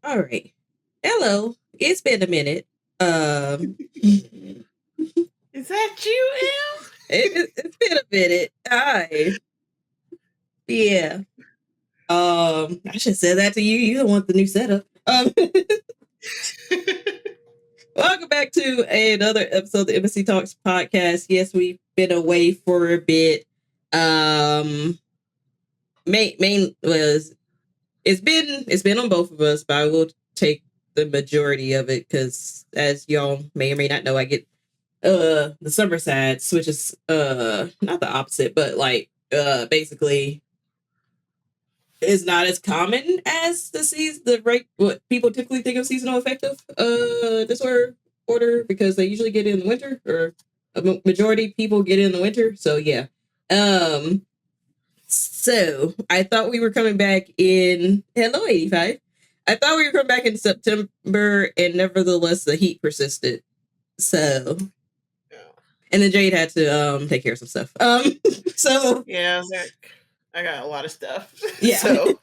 All right. Hello. It's been a minute. It, Is that you, Em? it's been a minute. Hi. Yeah. I should say that to you. You don't want the new setup. Welcome back to another episode of the Embassy Talks podcast. Yes, we've been away for a bit. Main was it's been on both of us, but I will take the majority of it because, as y'all may or may not know, I get the summer sides, which is not the opposite, but like basically is not as common as the right what people typically think of seasonal affective disorder because they usually get in the winter, or a majority of people get in the winter. So yeah. So I thought we were coming back in hello 85. I thought we were coming back in September, and nevertheless the heat persisted. So and then Jade had to take care of some stuff. So yeah, I was like, I got a lot of stuff. Yeah. So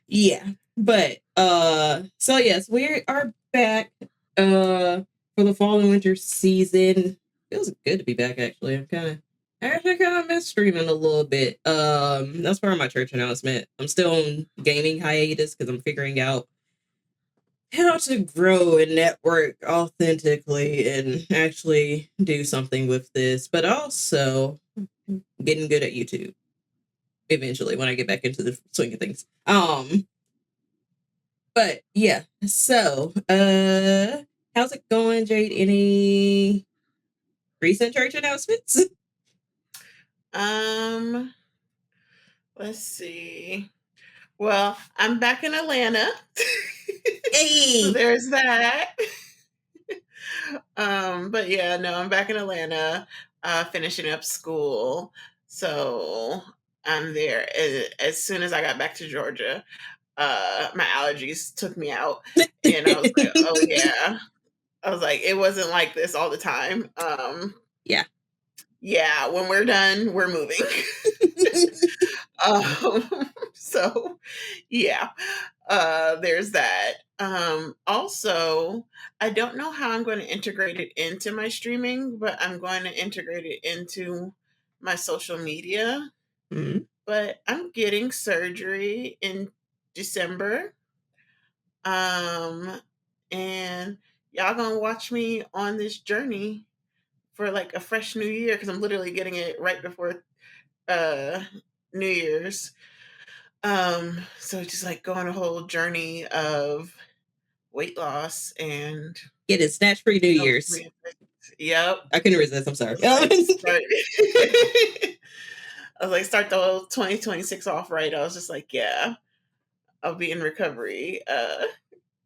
yeah. But so yes, we are back for the fall and winter season. Feels good to be back actually. I actually kind of miss streaming a little bit. That's part of my church announcement. I'm still on gaming hiatus because I'm figuring out how to grow and network authentically and actually do something with this, but also getting good at YouTube eventually when I get back into the swing of things. But yeah, so how's it going, Jade? Any recent church announcements? Let's see. Well, I'm back in Atlanta. Hey, so there's that. But yeah, no, I'm back in Atlanta, finishing up school. So I'm there. As soon as I got back to Georgia, my allergies took me out. And I was like, oh yeah. I was like, it wasn't like this all the time. Yeah. Yeah, when we're done, we're moving. So yeah, there's that. Also, I don't know how I'm going to integrate it into my streaming, but I'm going to integrate it into my social media. Mm-hmm. But I'm getting surgery in December. And y'all gonna watch me on this journey for like a fresh new year because I'm literally getting it right before uh New Year's. So just like go on a whole journey of weight loss and Get it snatch free New Year's. Yep. I couldn't resist. I'm sorry. I was like, start the whole 2026 off right. I was just like, yeah, I'll be in recovery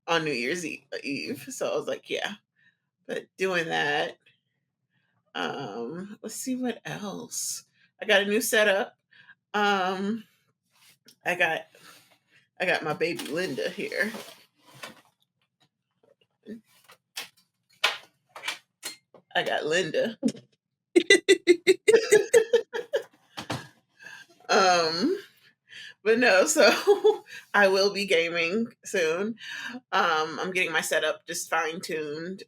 on New Year's Eve. So I was like, yeah. But doing that, let's see what else. I got a new setup. Um, I got my baby Linda here. I got Linda. But no, so I will be gaming soon. I'm getting my setup just fine tuned.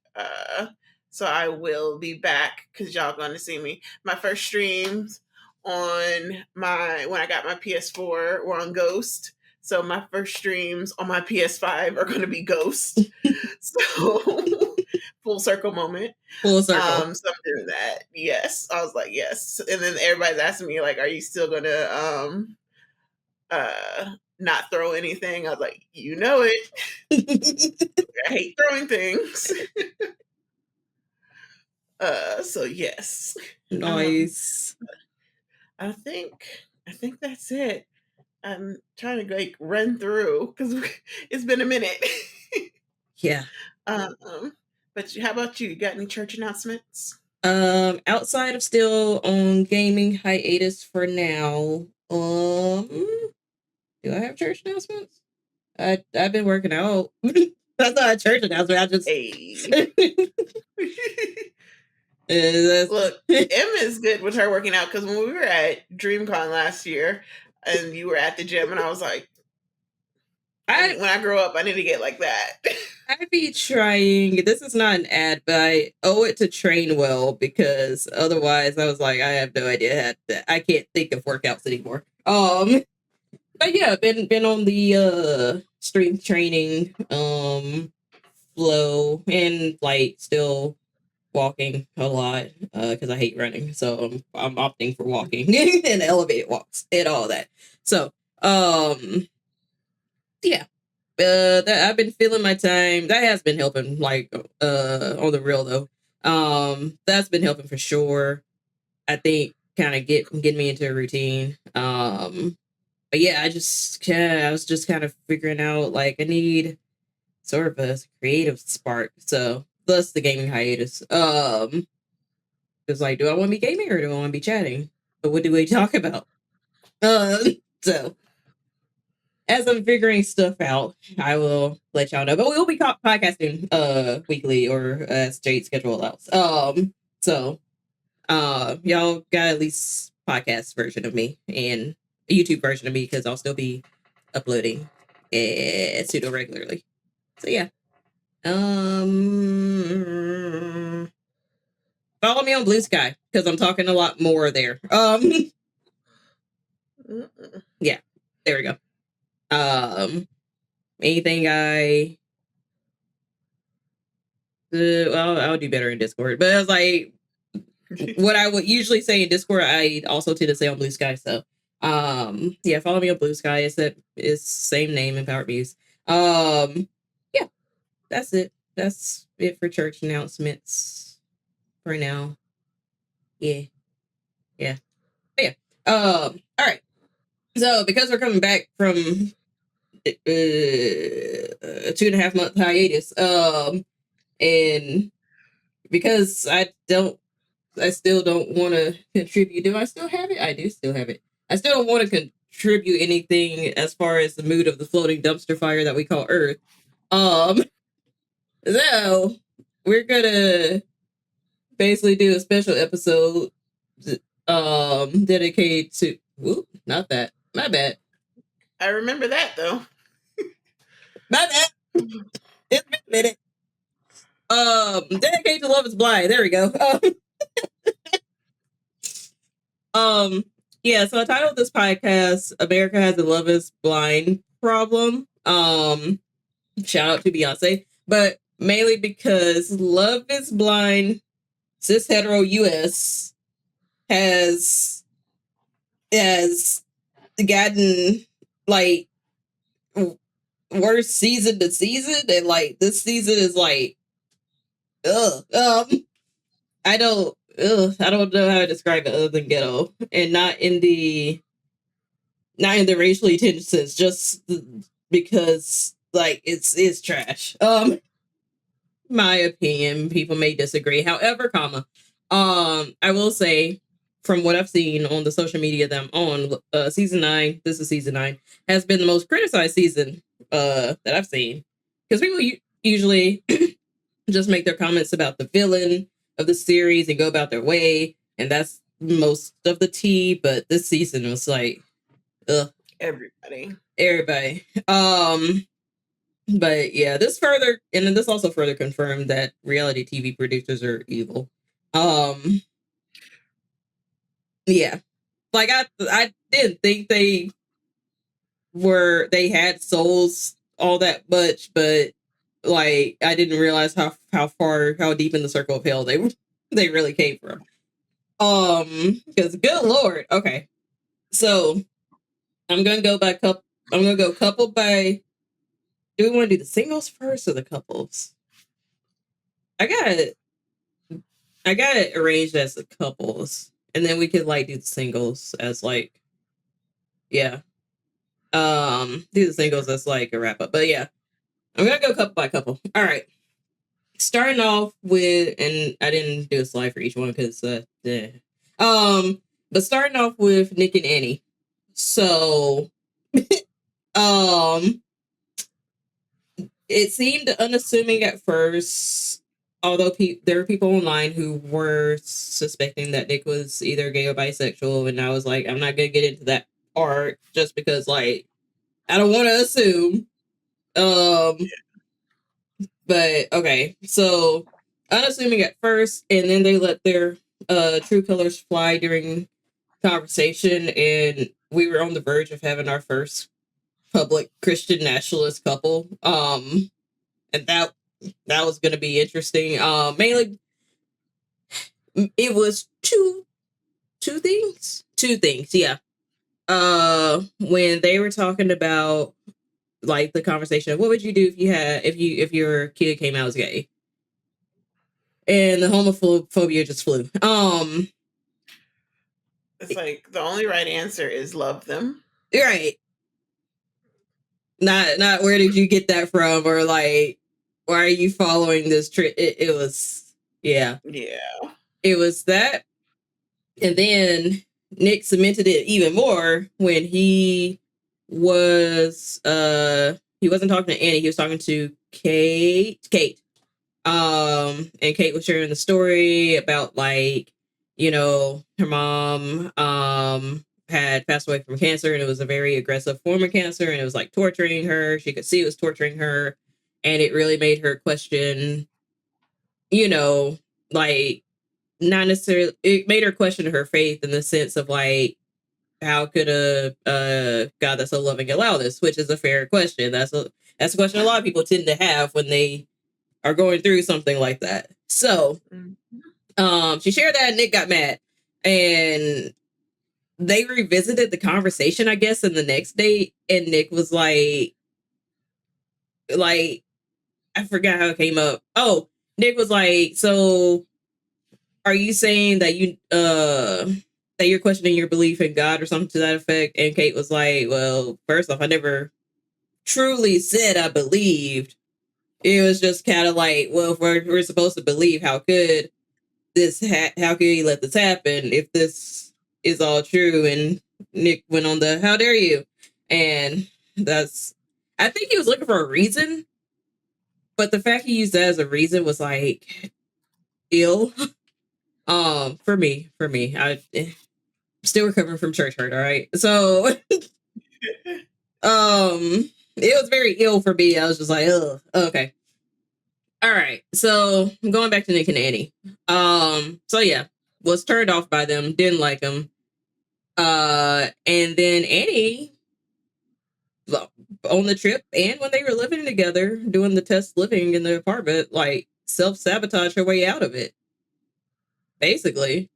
So I will be back because y'all going to see me. My first streams on when I got my PS4 were on Ghost. So my first streams on my PS5 are going to be Ghost. So full circle moment. Full circle. So I'm doing that. Yes, I was like yes, and then everybody's asking me like, "Are you still gonna not throw anything?" I was like, "You know it. I hate throwing things." So yes. Nice. I think that's it. I'm trying to like run through because it's been a minute. Yeah. But how about you? You got any church announcements? Outside of still on gaming hiatus for now. Do I have church announcements? I've been working out. That's not a church announcement. I just Look, Emma is good with her working out because when we were at DreamCon last year and you were at the gym and I was like, I When I grow up, I need to get like that. I'd be trying. This is not an ad, but I owe it to train well because otherwise, I was like, I have no idea how to, I can't think of workouts anymore. But yeah, been on the strength training flow and like still walking a lot because I hate running, so I'm opting for walking and elevated walks and all that. So yeah, that I've been feeling my time. That has been helping, like on the real though. That's been helping for sure. I think kind of getting me into a routine. But yeah, I was just kind of figuring out like I need sort of a creative spark. So thus the gaming hiatus. It's like, do I want to be gaming or do I want to be chatting? But what do we talk about? So as I'm figuring stuff out, I will let y'all know. But we'll be podcasting weekly or as Jade's schedule allows. So y'all got at least podcast version of me and a YouTube version of me because I'll still be uploading pseudo regularly. So yeah. Follow me on Blue Sky because I'm talking a lot more there. Yeah, there we go. Anything well, I'll do better in Discord, but I was like, what I would usually say in Discord, I also tend to say on Blue Sky. So, yeah, follow me on Blue Sky. It's same name in Power Views. Yeah, that's it. That's it for church announcements for now. Yeah. But yeah. All right. So because we're coming back from 2.5 month hiatus, and because I still don't want to contribute. Do I still have it? I do still have it. I still don't want to contribute anything as far as the mood of the floating dumpster fire that we call Earth. So we're gonna basically do a special episode dedicated to not that. My bad. I remember that though. My bad. It's been a minute. Dedicated to Love is Blind. There we go. Yeah, so I titled this podcast America Has a Love is Blind Problem. Shout out to Beyonce. But mainly because Love is Blind cis hetero US has gotten like worse season to season, and like this season is like I don't know how to describe it other than ghetto, and not in the racially tinged sense, just because like it's trash. My opinion, people may disagree. However, I will say from what I've seen on the social media that I'm on, season 9, this is season 9, has been the most criticized season that I've seen, because people usually just make their comments about the villain of the series and go about their way, and that's most of the tea. But this season was like, ugh, everybody. But yeah, this also further confirmed that reality TV producers are evil. Yeah, like I didn't think they had souls all that much, but like I didn't realize how deep in the circle of hell they really came from. Because good lord, okay, so I'm gonna go couple by. Do we want to do the singles first or the couples? I got it arranged as the couples, and then we could like do the singles as like, yeah, do the singles as like a wrap up. But yeah, I'm gonna go couple by couple. All right, starting off with, and I didn't do a slide for each one because but starting off with Nick and Annie. So it seemed unassuming at first, although there were people online who were suspecting that Nick was either gay or bisexual, and I was like, I'm not gonna get into that part just because, like, I don't want to assume. Um, but okay, so unassuming at first, and then they let their true colors fly during conversation, and we were on the verge of having our first public Christian nationalist couple. And that was going to be interesting. Mainly, it was two things. Yeah. When they were talking about like the conversation, what would you do if your kid came out as gay, and the homophobia just flew. It's like the only right answer is love them. Right. Not where did you get that from, or like why are you following this trick? It was, yeah. Yeah. It was that. And then Nick cemented it even more when he wasn't talking to Annie, he was talking to Kate. And Kate was sharing the story about, like, her mom had passed away from cancer, and it was a very aggressive form of cancer, and it was like torturing her. She could see it was torturing her, and it really made her question, like, not necessarily, it made her question her faith in the sense of like, how could a God that's so loving allow this? Which is a fair question. That's a question a lot of people tend to have when they are going through something like that. So, she shared that, and Nick got mad, and they revisited the conversation, I guess, in the next date, and Nick was like, I forgot how it came up. Oh, Nick was like, so are you saying that that you're questioning your belief in God or something to that effect? And Kate was like, well, first off, I never truly said I believed. It was just kind of like, well, if we're supposed to believe, how could how could you let this happen if this is all true? And Nick went on the, how dare you? And I think he was looking for a reason, but the fact he used that as a reason was like ill. For me, I still recovering from church hurt. All right, so it was very ill for me. I was just like, ugh, okay, all right. So going back to Nick and Annie. So yeah, was turned off by them, didn't like them. And then Annie, well, on the trip and when they were living together, doing the test living in the apartment, like self-sabotage her way out of it. Basically.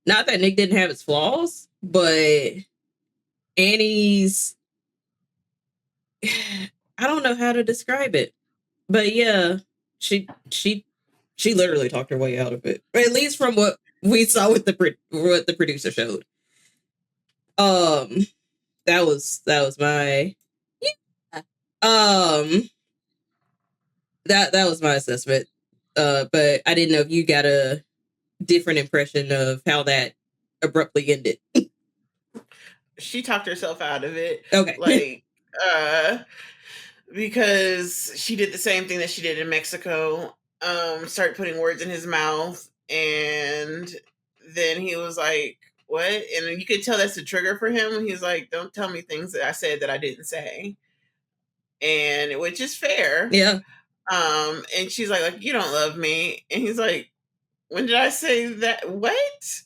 Not that Nick didn't have his flaws, but Annie's, I don't know how to describe it. But yeah, she literally talked her way out of it. At least from what we saw with what the producer showed. That was my, yeah. That was my assessment. But I didn't know if you got a different impression of how that abruptly ended. She talked herself out of it. Okay. Like, because she did the same thing that she did in Mexico. Started putting words in his mouth, and then he was like, "What?" And you could tell that's a trigger for him. He's like, "Don't tell me things that I said that I didn't say," and which is fair. Yeah. And she's like, "You don't love me," and he's like, "When did I say that? What?"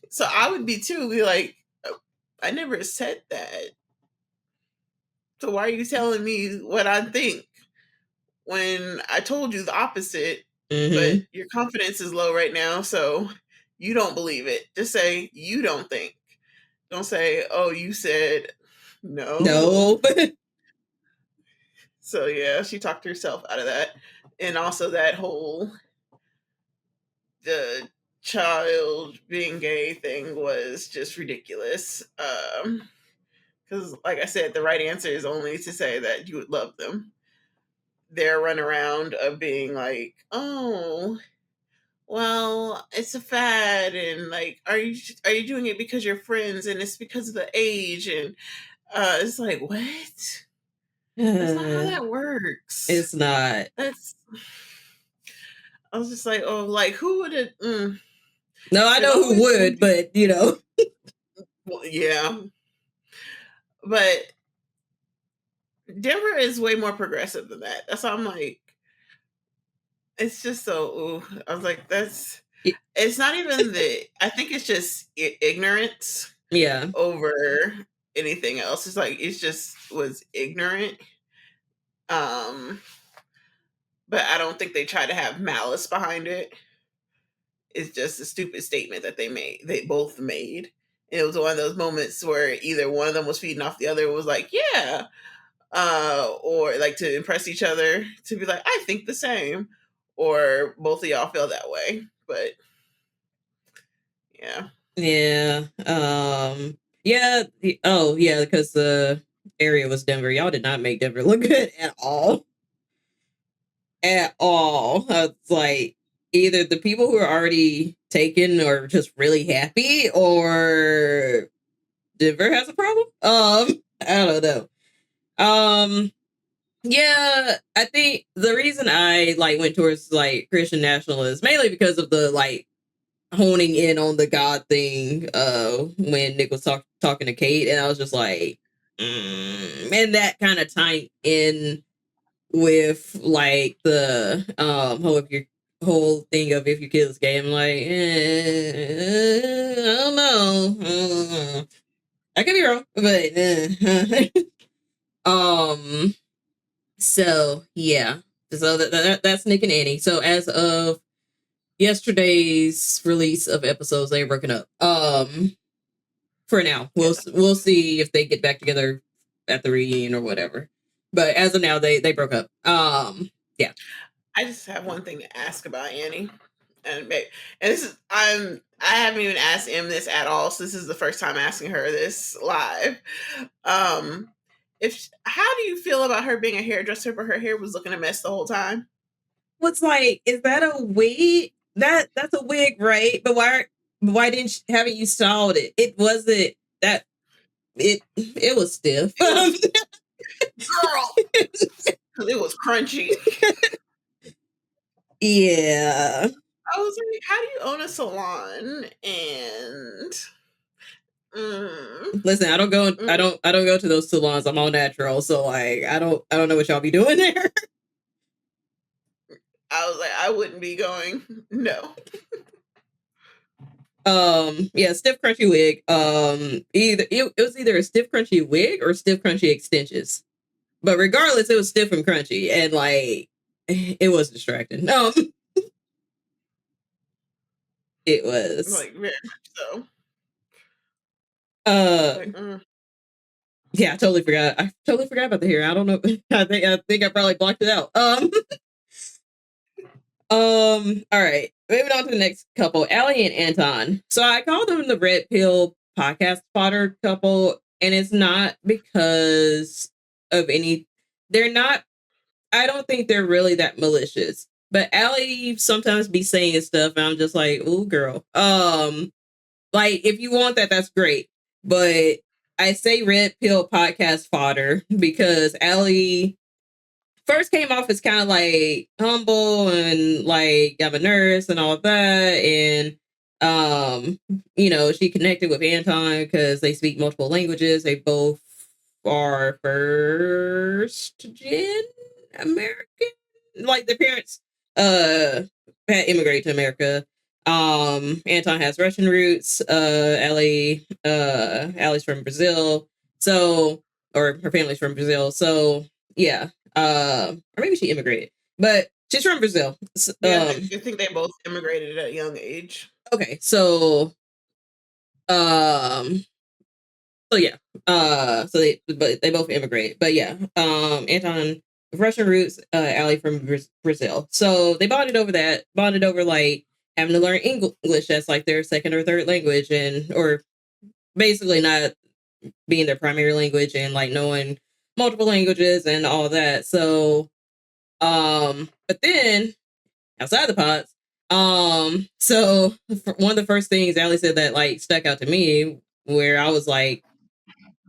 So I would be too. Be like, "I never said that. So why are you telling me what I think when I told you the opposite?" But your confidence is low right now, so you don't believe it. Just say you don't think. Don't say, "Oh, you said no." No. So yeah, she talked herself out of that, and also that whole the child being gay thing was just ridiculous. Because, like I said, the right answer is only to say that you would love them. Their runaround of being like, "Oh, well, it's a fad," and like, "Are you doing it because you're friends and it's because of the age?" And it's like, what? That's not how that works. It's not. That's. I was just like, oh, like who would it? No, I know who would, but Well, yeah, but Denver is way more progressive than that. That's why I'm like, it's just so. Ooh. I was like, that's. Y- It's not even the. I think it's just ignorance Yeah. over anything else. It's like it's just was ignorant. Um, but I don't think they try to have malice behind it. It's just a stupid statement that they made. They both made. And it was one of those moments where either one of them was feeding off the other. Was like, yeah, or like to impress each other to be like, I think the same, or both of y'all feel that way. But yeah, Yeah. Yeah. Oh, yeah, because the area was Denver. Y'all did not make Denver look good at all. At all. It's like either the people who are already taken are just really happy, or Denver has a problem. I don't know. Yeah, I think the reason I like went towards like Christian nationalists mainly because of the like honing in on the God thing when Nick was talking to Kate, and I was just like, and that kind of tied in with like the whole thing of if your kid is gay. I'm like, I don't know. I could be wrong, but so yeah. So that's Nick and Annie. So as of yesterday's release of episodes, they're broken up. For now, yeah. we'll see if they get back together at the reunion or whatever. But as of now, they broke up. Yeah. I just have one thing to ask about Annie, and this is I haven't even asked him this at all. So this is the first time asking her this live. Um, if how do you feel about her being a hairdresser, but her hair was looking a mess the whole time? What's like? Is that a wig? That's a wig, right? But why didn't haven't you styled it? It wasn't that it was stiff. It was girl, because it was crunchy. Yeah. I was like, how do you own a salon and Listen, I don't go. I mm. don't. I don't go to those salons. I'm all natural, so like, I don't. I don't know what y'all be doing there. I was like, I wouldn't be going. No. Yeah, stiff crunchy wig. Either it was either a stiff crunchy wig or stiff crunchy extensions. But regardless, it was stiff and crunchy, and like, it was distracting. It was. Like very much so. Uh, Like, yeah, I totally forgot. I totally forgot about the hair. I don't know. I think I probably blocked it out. All right. Moving on to the next couple, Allie and Anton. So I call them the Red Pill podcast spotter couple, and it's not because of any. They're not. I don't think they're really that malicious. But Allie sometimes be saying stuff, and I'm just like, "Ooh, girl." Like if you want that, that's great. But I say Red Pill podcast fodder because Allie first came off as kind of like humble and like I'm a nurse and all of that, and she connected with Anton because they speak multiple languages. They both are first gen American, like their parents had immigrated to America. Anton has Russian roots. Allie's from Brazil, so, or her family's from Brazil, so yeah. Or maybe she immigrated, but she's from Brazil. yeah, I think they both immigrated at a young age. Okay, so um, so yeah, but they both immigrated, but yeah, Anton Russian roots, Allie from Brazil. So they bonded over like having to learn English as like their second or third language, and or basically not being their primary language, and like knowing multiple languages and all that. So but then outside the pods, so one of the first things Allie said that like stuck out to me, where I was like,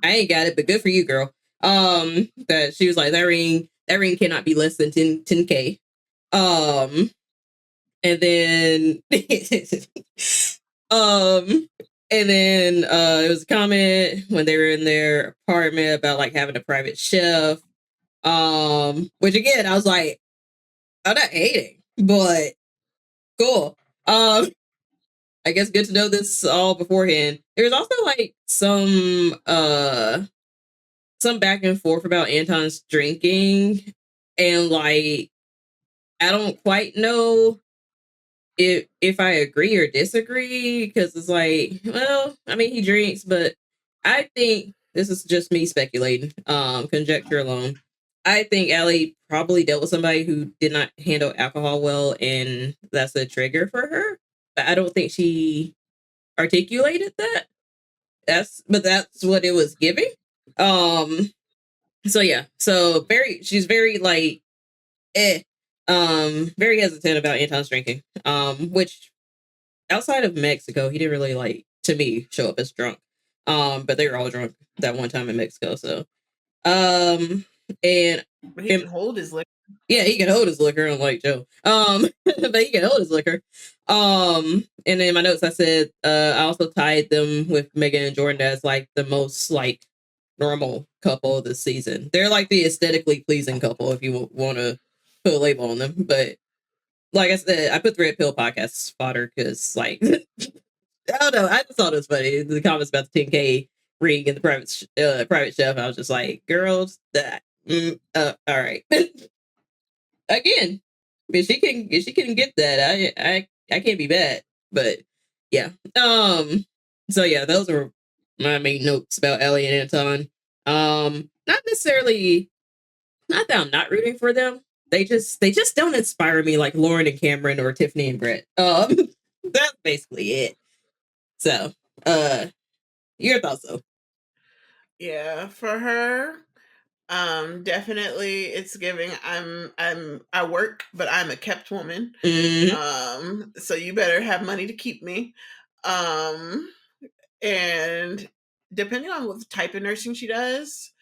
I ain't got it, but good for you, girl. That she was like, that ring cannot be less than 10K. And then um and then it was a comment when they were in their apartment about like having a private chef. Which again, I was like, I'm not hating, but cool. I guess good to know this all beforehand. There's also like some back and forth about Anton's drinking, and like I don't quite know if I agree or disagree, because it's like, well, I mean, he drinks, but I think this is just me speculating, conjecture alone. I think Allie probably dealt with somebody who did not handle alcohol well, and that's a trigger for her. But I don't think she articulated that. That's what it was giving. Um, so yeah, she's very like eh, very hesitant about Anton's drinking. Which outside of Mexico, he didn't really like to me show up as drunk. But they were all drunk that one time in Mexico. So, um, and, But he and can hold his liquor. yeah, he can hold his liquor, unlike Joe. But he can hold his liquor. And in my notes, I said, I also tied them with Megan and Jordan as like the most like normal couple this season. They're like the aesthetically pleasing couple, if you want to put a label on them. But like I said, I put the Red Pill podcast fodder because like I don't know. I just thought it was funny. The comments about the 10K ring and the private chef. I was just like, girls, that all right. Again, if she can get that, I can't be bad. But yeah. So yeah, those are my main notes about Ellie and Anton. Not necessarily, not that I'm not rooting for them. They just don't inspire me like Lauren and Cameron or Tiffany and Brett. That's basically it. So, uh, your thoughts though? Yeah, for her, definitely it's giving I work, but I'm a kept woman. Mm-hmm. So you better have money to keep me. Um, and depending on what type of nursing she does,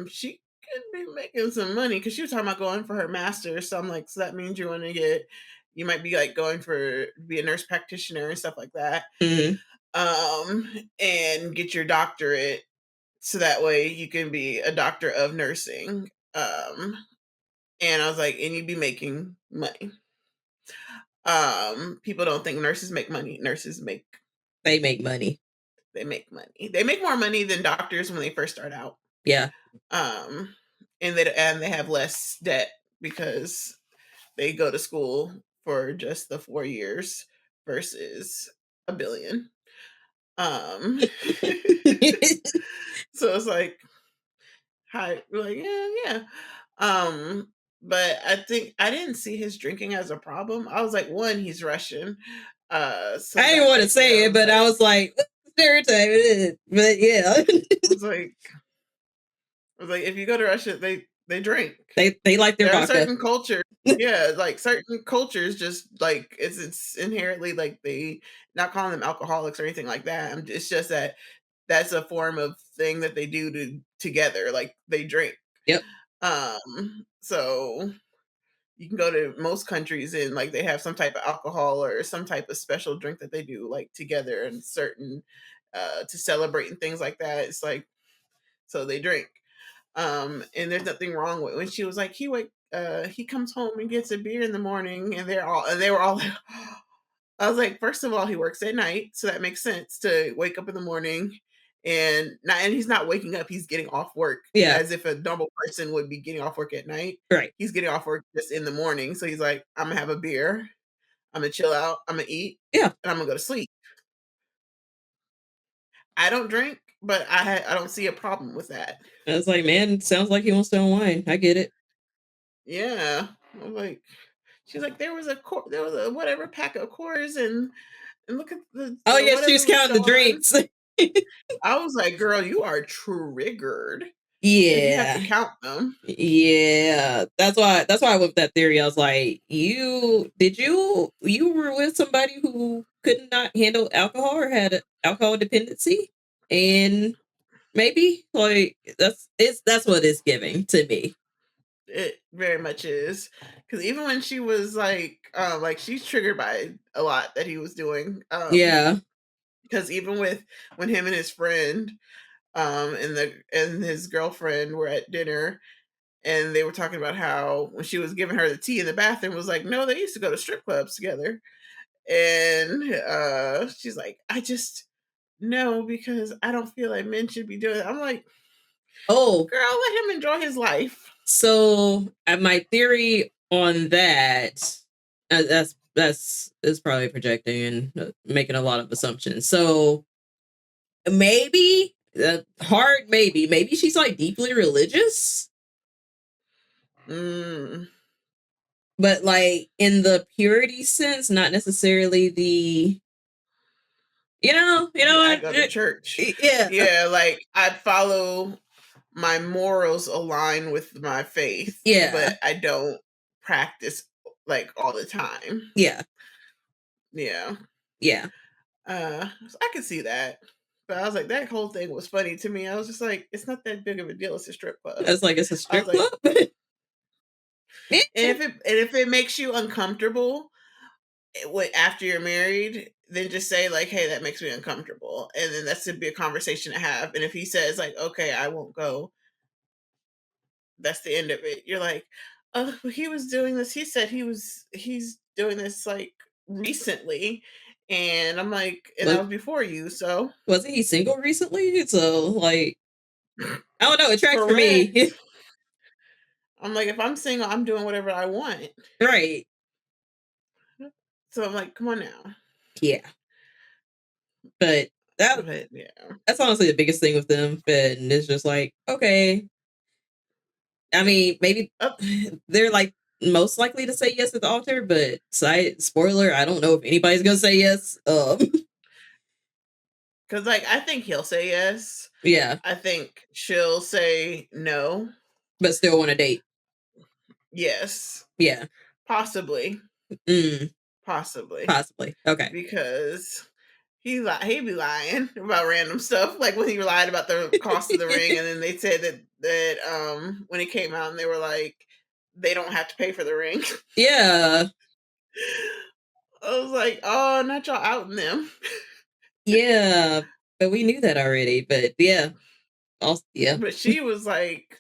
she could be making some money because she was talking about going for her master's. So I'm like, so that means you want to you might be like going for be a nurse practitioner and stuff like that. Mm-hmm. And get your doctorate so that way you can be a doctor of nursing. And I was like, and you'd be making money. People don't think nurses make money. Nurses They make money. they make money. They make more money than doctors when they first start out. Yeah. Um, and they have less debt because they go to school for just the 4 years versus a billion. Um, so it's like, hi, we're like, yeah, yeah. But I think I didn't see his drinking as a problem. I was like, one, he's Russian. So I didn't that want to right there, say it, but I was like, what's the stereotype? It is. But yeah, I was like, if you go to Russia, they drink. they like their There are vodka. certain cultures, yeah, like certain cultures, just like it's inherently like they not calling them alcoholics or anything like that. It's just that that's a form of thing that they do together, like they drink. Yep. So you can go to most countries and like they have some type of alcohol or some type of special drink that they do like together and certain to celebrate and things like that. It's like so they drink. And there's nothing wrong with when she was like he comes home and gets a beer in the morning and they were all like I was like, first of all, he works at night, so that makes sense to wake up in the morning and he's not waking up, he's getting off work Yeah. as if a normal person would be getting off work at night. Right. He's getting off work just in the morning. So he's like, I'm gonna have a beer, I'm gonna chill out, I'm gonna eat, Yeah. and I'm gonna go to sleep. I don't drink, but I don't see a problem with that. I was like, man, sounds like he wants to unwind. I get it. Yeah. I'm like she's like, there was a whatever pack of Coors and look at Oh the yeah, she was whatever was counting the going on. drinks. I was like, girl, you are triggered if you have to Yeah. count them. Yeah. That's why I went with that theory. I was like, you were with somebody who could not handle alcohol or had alcohol dependency? And maybe like that's what it's giving to me. It very much is. Because even when she was like she's triggered by a lot that he was doing. Yeah. Because even with when him and his friend, and his girlfriend were at dinner and they were talking about how when she was giving her the tea in the bathroom, was like, no, they used to go to strip clubs together. And she's like, I just no, because I don't feel like men should be doing it. I'm like, Oh, girl, let him enjoy his life. so my theory on that, that's is probably projecting and making a lot of assumptions. So maybe maybe she's like deeply religious, but like in the purity sense, not necessarily the Yeah, I go to church. yeah, Yeah, like I'd follow my morals align with my faith, yeah, but I don't practice like all the time. yeah, Yeah. yeah. So I could see that. But I was like, that whole thing was funny to me. I was just like, it's not that big of a deal. It's a strip club. That's like it's a I was strip like, club. and if it makes you uncomfortable after you're married, then just say like, hey, that makes me uncomfortable, and then that's to be a conversation to have. And if he says like, okay, I won't go, that's the end of it. You're like, oh, he was doing this. He said he's doing this like recently, and I'm like, and that Was was before you, so wasn't he single recently? So like, I don't know. It tracks for correct. me, I'm like, if I'm single, I'm doing whatever I want. right? So I'm like, come on now. Yeah, but But yeah, that's honestly the biggest thing with them, and it's just like, okay. I mean, maybe oh, they're like most likely to say yes at the altar, but spoiler, I don't know if anybody's gonna say yes. because like I think he'll say yes. Yeah, I think she'll say no. but still want to date. Yes, Yeah, possibly, mm, possibly, possibly. Okay. because he be lying about random stuff. Like when he lied about the cost of the ring, and then they said that when it came out, and they were like, they don't have to pay for the ring. Yeah, I was like, oh, not y'all outing them. yeah, but we knew that already. But yeah, also yeah, But she was like,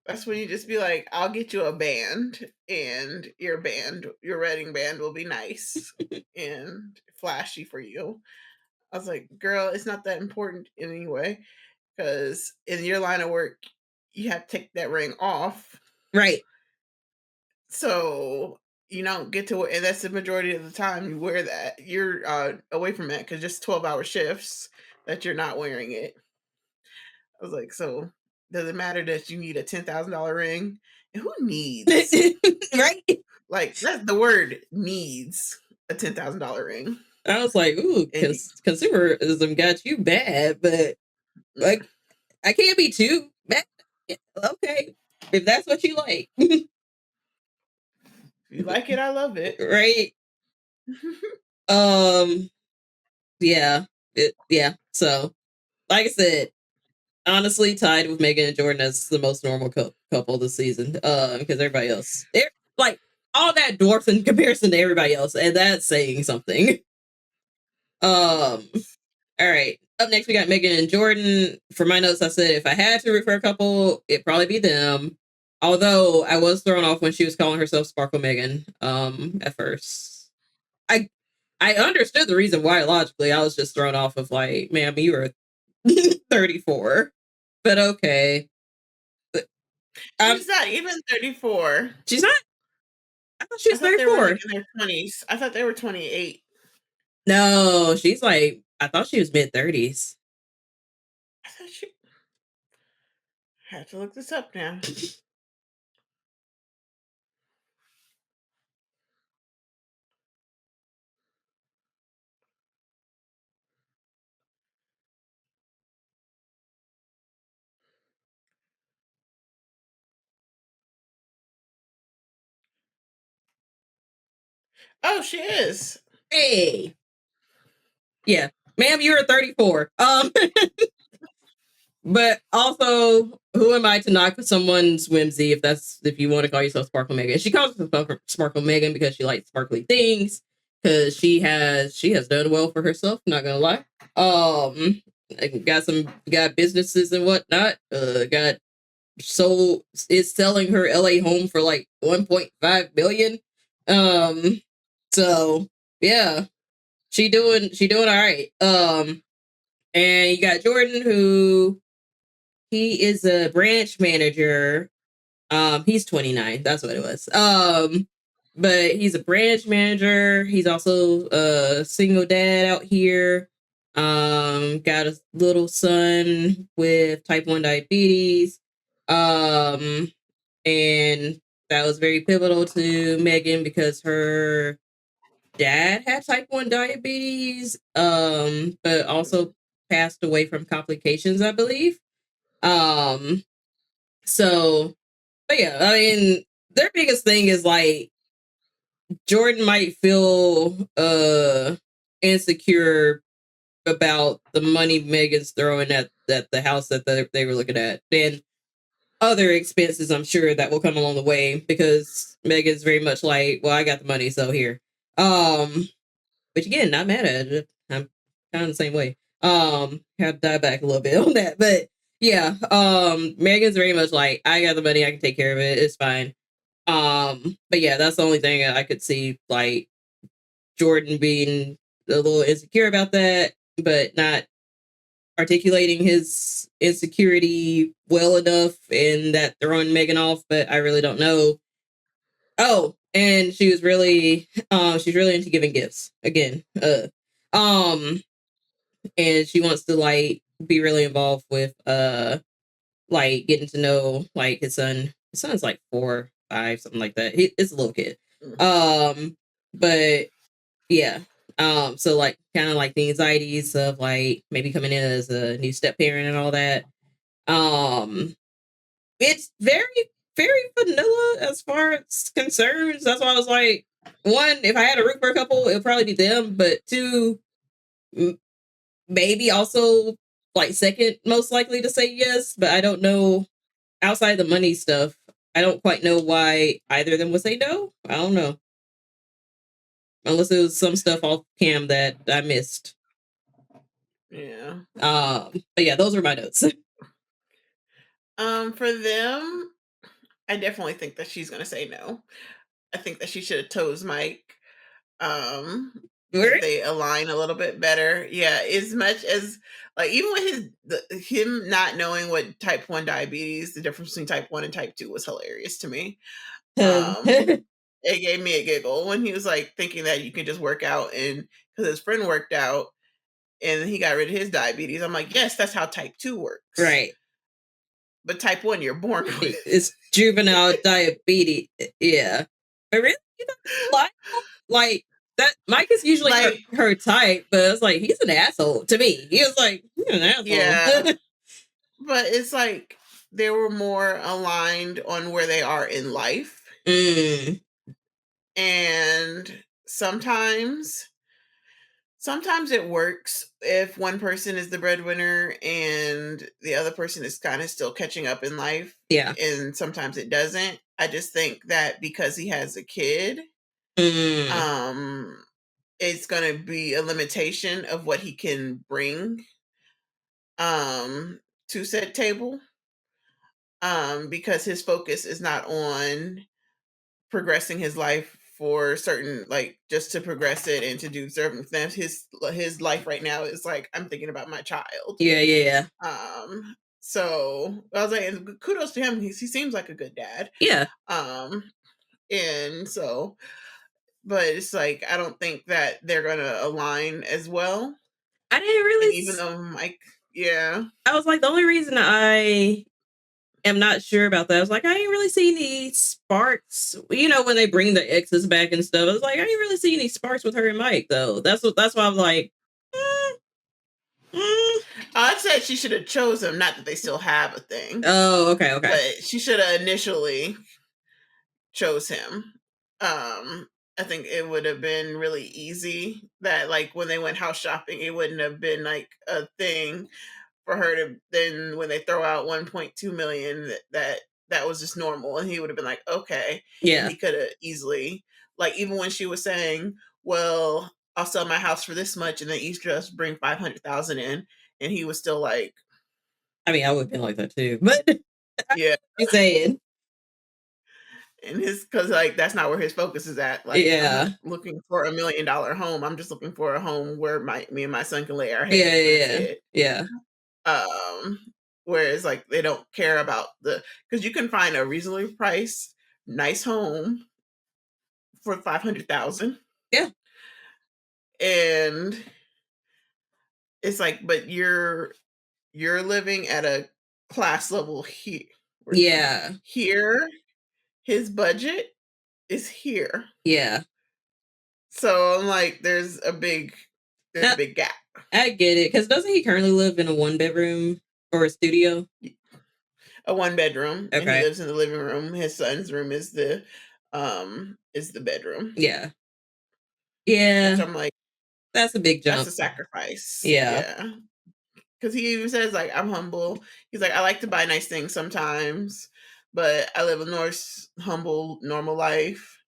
that's when you just be like, I'll get you a band, and your wedding band will be nice and flashy for you. I was like, girl, it's not that important anyway, because in your line of work, you have to take that ring off. right. So you don't get to, and that's the majority of the time you wear that. You're away from it because just 12-hour shifts that you're not wearing it. I was like, so does it matter that you need a $10,000 ring? And who needs, Right. like, that's the word, needs a $10,000 ring? I was like, ooh, And consumerism got you bad, but like, I can't be too bad. Okay, if that's what you like, if you like it, I love it. right? Um, yeah, yeah. So, like I said, honestly, tied with Megan and Jordan as the most normal couple this season. Because everybody else, they're like all that dwarfs in comparison to everybody else, and that's saying something. All right. Up next, we got Megan and Jordan. For my notes, I said if I had to root for a couple, it'd probably be them. Although I was thrown off when she was calling herself Sparkle Megan. At first, I I understood the reason why logically. I was just thrown off of like, ma'am, you were 34, but okay. She's not even 34. She's not. I thought she I was thought they were like 34. in their 20s. I thought they were 28. No, she's like. I thought she was mid-30s. I thought she. I have to look this up now. Oh, she is. Hey, yeah, ma'am, you were 34. But also, who am I to knock someone's whimsy if you want to call yourself Sparkle Megan? She calls herself Sparkle Megan because she likes sparkly things. Because she has done well for herself. Not gonna lie. Got businesses and whatnot. Got is selling her LA home for like 1.5 million. Um, so yeah, she doing all right. And you got Jordan, who he is a branch manager. He's 29. That's what it was. But he's a branch manager. He's also a single dad out here. Got a little son with type 1 diabetes. And that was very pivotal to Megan because her dad had type 1 diabetes, but also passed away from complications, I believe. Um, so, but yeah, I mean, their biggest thing is like Jordan might feel insecure about the money Megan's throwing at the house that they were looking at. And other expenses, I'm sure, that will come along the way because Megan's very much like, well, I got the money, so here. Which again, not mad at it. I'm kind of the same way. Have to dive back a little bit on that, but yeah, Megan's very much like, I got the money, I can take care of it, it's fine. But yeah, that's the only thing I could see, like Jordan being a little insecure about that, but not articulating his insecurity well enough, and that throwing Megan off. But I really don't know. Oh, and she's really into giving gifts again. And she wants to like be really involved with like getting to know like his son. His son's like 4, 5, something like that. It's a little kid. But yeah. So like kind of like the anxieties of like maybe coming in as a new step parent and all that. It's very, very vanilla as far as concerns. That's why I was like, one, if I had a root for a couple, it'll probably be them. But two, maybe also like second most likely to say yes. But I don't know, outside the money stuff, I don't quite know why either of them would say no. I don't know. Unless it was some stuff off cam that I missed. Yeah. But yeah, those are my notes. For them, I definitely think that she's gonna say no. I think that she should have chose Mike. That they align a little bit better. Yeah, as much as like even with him not knowing what type 1 diabetes, the difference between type 1 and type 2 was hilarious to me. It gave me a giggle when he was like thinking that you can just work out, and because his friend worked out and he got rid of his diabetes. I'm like, yes, that's how type 2 works. Right. But type 1 you're born with. It's juvenile diabetes. Yeah. But really, like that Mike is usually like, her type, but it's like he's an asshole to me. He was like, he's an asshole. Yeah. But it's like they were more aligned on where they are in life. And sometimes it works if one person is the breadwinner and the other person is kind of still catching up in life. Yeah. And sometimes it doesn't. I just think that because he has a kid, it's going to be a limitation of what he can bring to said table. Because his focus is not on progressing his life for certain, like just to progress it and to do certain things. His life right now is like, I'm thinking about my child. Yeah. So I was like, kudos to him. He seems like a good dad. Yeah. And so, but it's like I don't think that they're gonna align as well. I didn't really, and even though Mike, yeah, I was like, the only reason I am not sure about that, I was like, I ain't really seen any sparks. You know, when they bring the exes back and stuff, I was like, I ain't really seen any sparks with her and Mike though. That's why I'm like, I said she should have chosen. Not that they still have a thing. Oh, okay. But she should have initially chose him. I think it would have been really easy that like when they went house shopping, it wouldn't have been like a thing for her to then when they throw out 1.2 million that was just normal, and he would have been like, okay. Yeah. And he could have easily, like, even when she was saying, well, I'll sell my house for this much and then each just bring 500,000 in, and he was still like, I mean, I would have been like that too, but Yeah. You saying? And because like that's not where his focus is at. Like I'm Yeah. not looking for $1 million home. I'm just looking for a home where me and my son can lay our Yeah. head, and that's Yeah. it. Yeah. Um, Whereas like they don't care about because you can find a reasonably priced nice home for 500,000, Yeah. and it's like, but you're living at a class level here. Where's it going? Yeah. Here, his budget is here. Yeah. So I'm like, there's a Now, big gap. I get it. Because doesn't he currently live in a 1-bedroom or a studio? A 1 bedroom, and he Okay. lives in the living room. His son's room is the bedroom. Yeah. Which Yeah. I'm like, That's a big that's jump. a sacrifice. Yeah. Yeah. Because he even says, like, I'm humble. He's like, I like to buy nice things sometimes, but I live a nice, humble, normal life.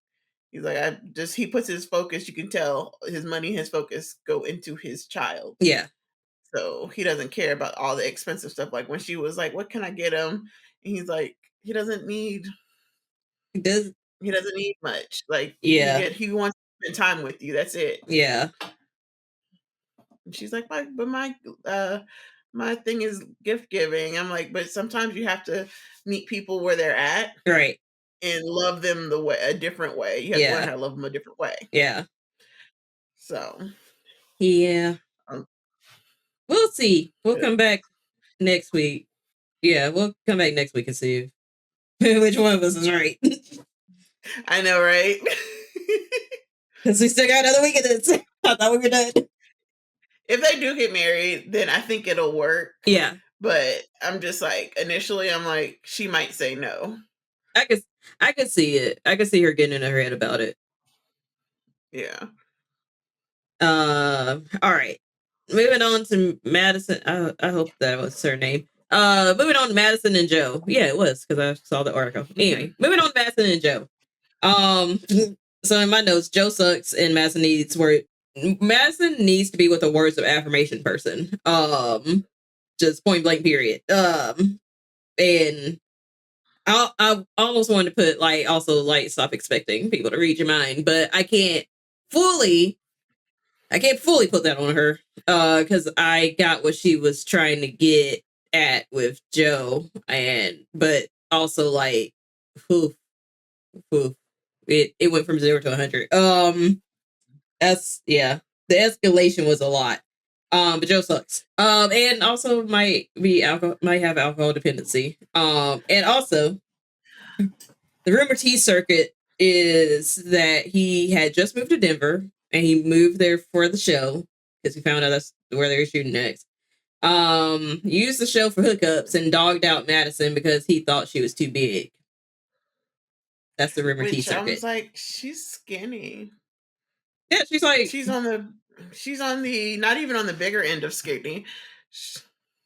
He's like, he puts his focus, you can tell his money, his focus go into his child. Yeah. So he doesn't care about all the expensive stuff. Like when she was like, what can I get him? And he's like, he doesn't need He does. he doesn't need much. Like Yeah. he wants to spend time with you. That's it. Yeah. And she's like, my thing is gift giving. I'm like, but sometimes you have to meet people where they're at Right. and love them a different way. You have to learn Yeah. how to love them a different way. Yeah. So Yeah. um, We'll see. We'll come back next week. Yeah, we'll come back next week and see which one of us is right. I know, right? Because we still got another week of this. I thought we were done. If they do get married, then I think it'll work. Yeah. But I'm just like, initially, I'm like, she might say no. I could see it. I could see her getting in her head about it. Yeah. All right. Moving on to Madison. I hope that was her name. Moving on to Madison and Joe. Yeah, it was because I saw the article. Anyway, moving on to Madison and Joe. So in my notes, Joe sucks and Madison needs to be with a words of affirmation person. Just point blank period. And I almost wanted to put like also like stop expecting people to read your mind, but I can't fully put that on her because I got what she was trying to get at with Joe, but also like whew, it went from 0 to 100. That's the escalation was a lot. But Joe sucks. And also might have alcohol dependency. And also the rumor T circuit is that he had just moved to Denver and he moved there for the show because he found out that's where they were shooting next. Used the show for hookups and dogged out Madison because he thought she was too big. That's the rumor T Which I circuit. was like, she's skinny. Yeah, she's like she's on the not even on the bigger end of skinny.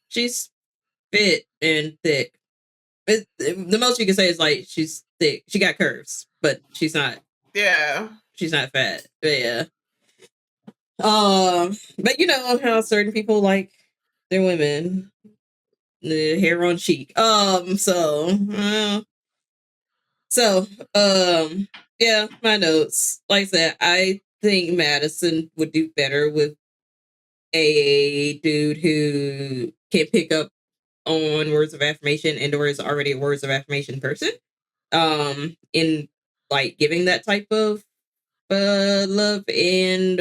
she's fit and thick. The most you can say is like she's thick. She got curves, but she's not. Yeah, she's not fat. But yeah. But you know how certain people like their women, the hair on cheek. Yeah, my notes. Like I said, I think Madison would do better with a dude who can pick up on words of affirmation and or is already a words of affirmation person. In like giving that type of love and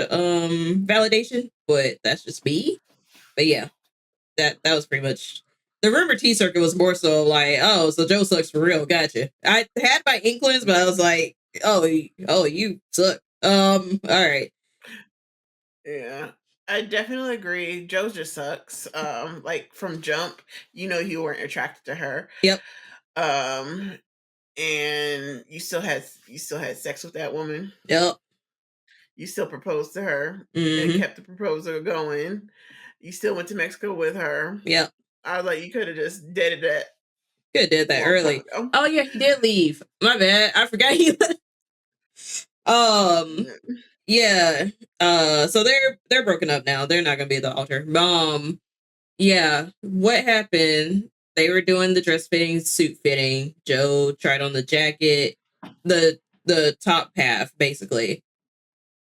validation, but that's just me. But yeah, that was pretty much the rumor T circuit was more so like, oh, so Joe sucks for real. Gotcha. I had my inklings, but I was like, oh, you suck. All right. yeah. I definitely agree. Joe just sucks. Like from jump, you weren't attracted to her. Yep. And you still had sex with that woman. Yep. You still proposed to her and Mm-hmm. kept the proposal going. You still went to Mexico with her. Yep. I was like, you could have just deaded that. Could have did that early. Oh yeah, he did leave. My bad. I forgot he left. Yeah. So they're broken up now. They're not gonna be at the altar. Yeah. What happened? they were doing the dress fitting, suit fitting. Joe tried on the jacket, the top half basically,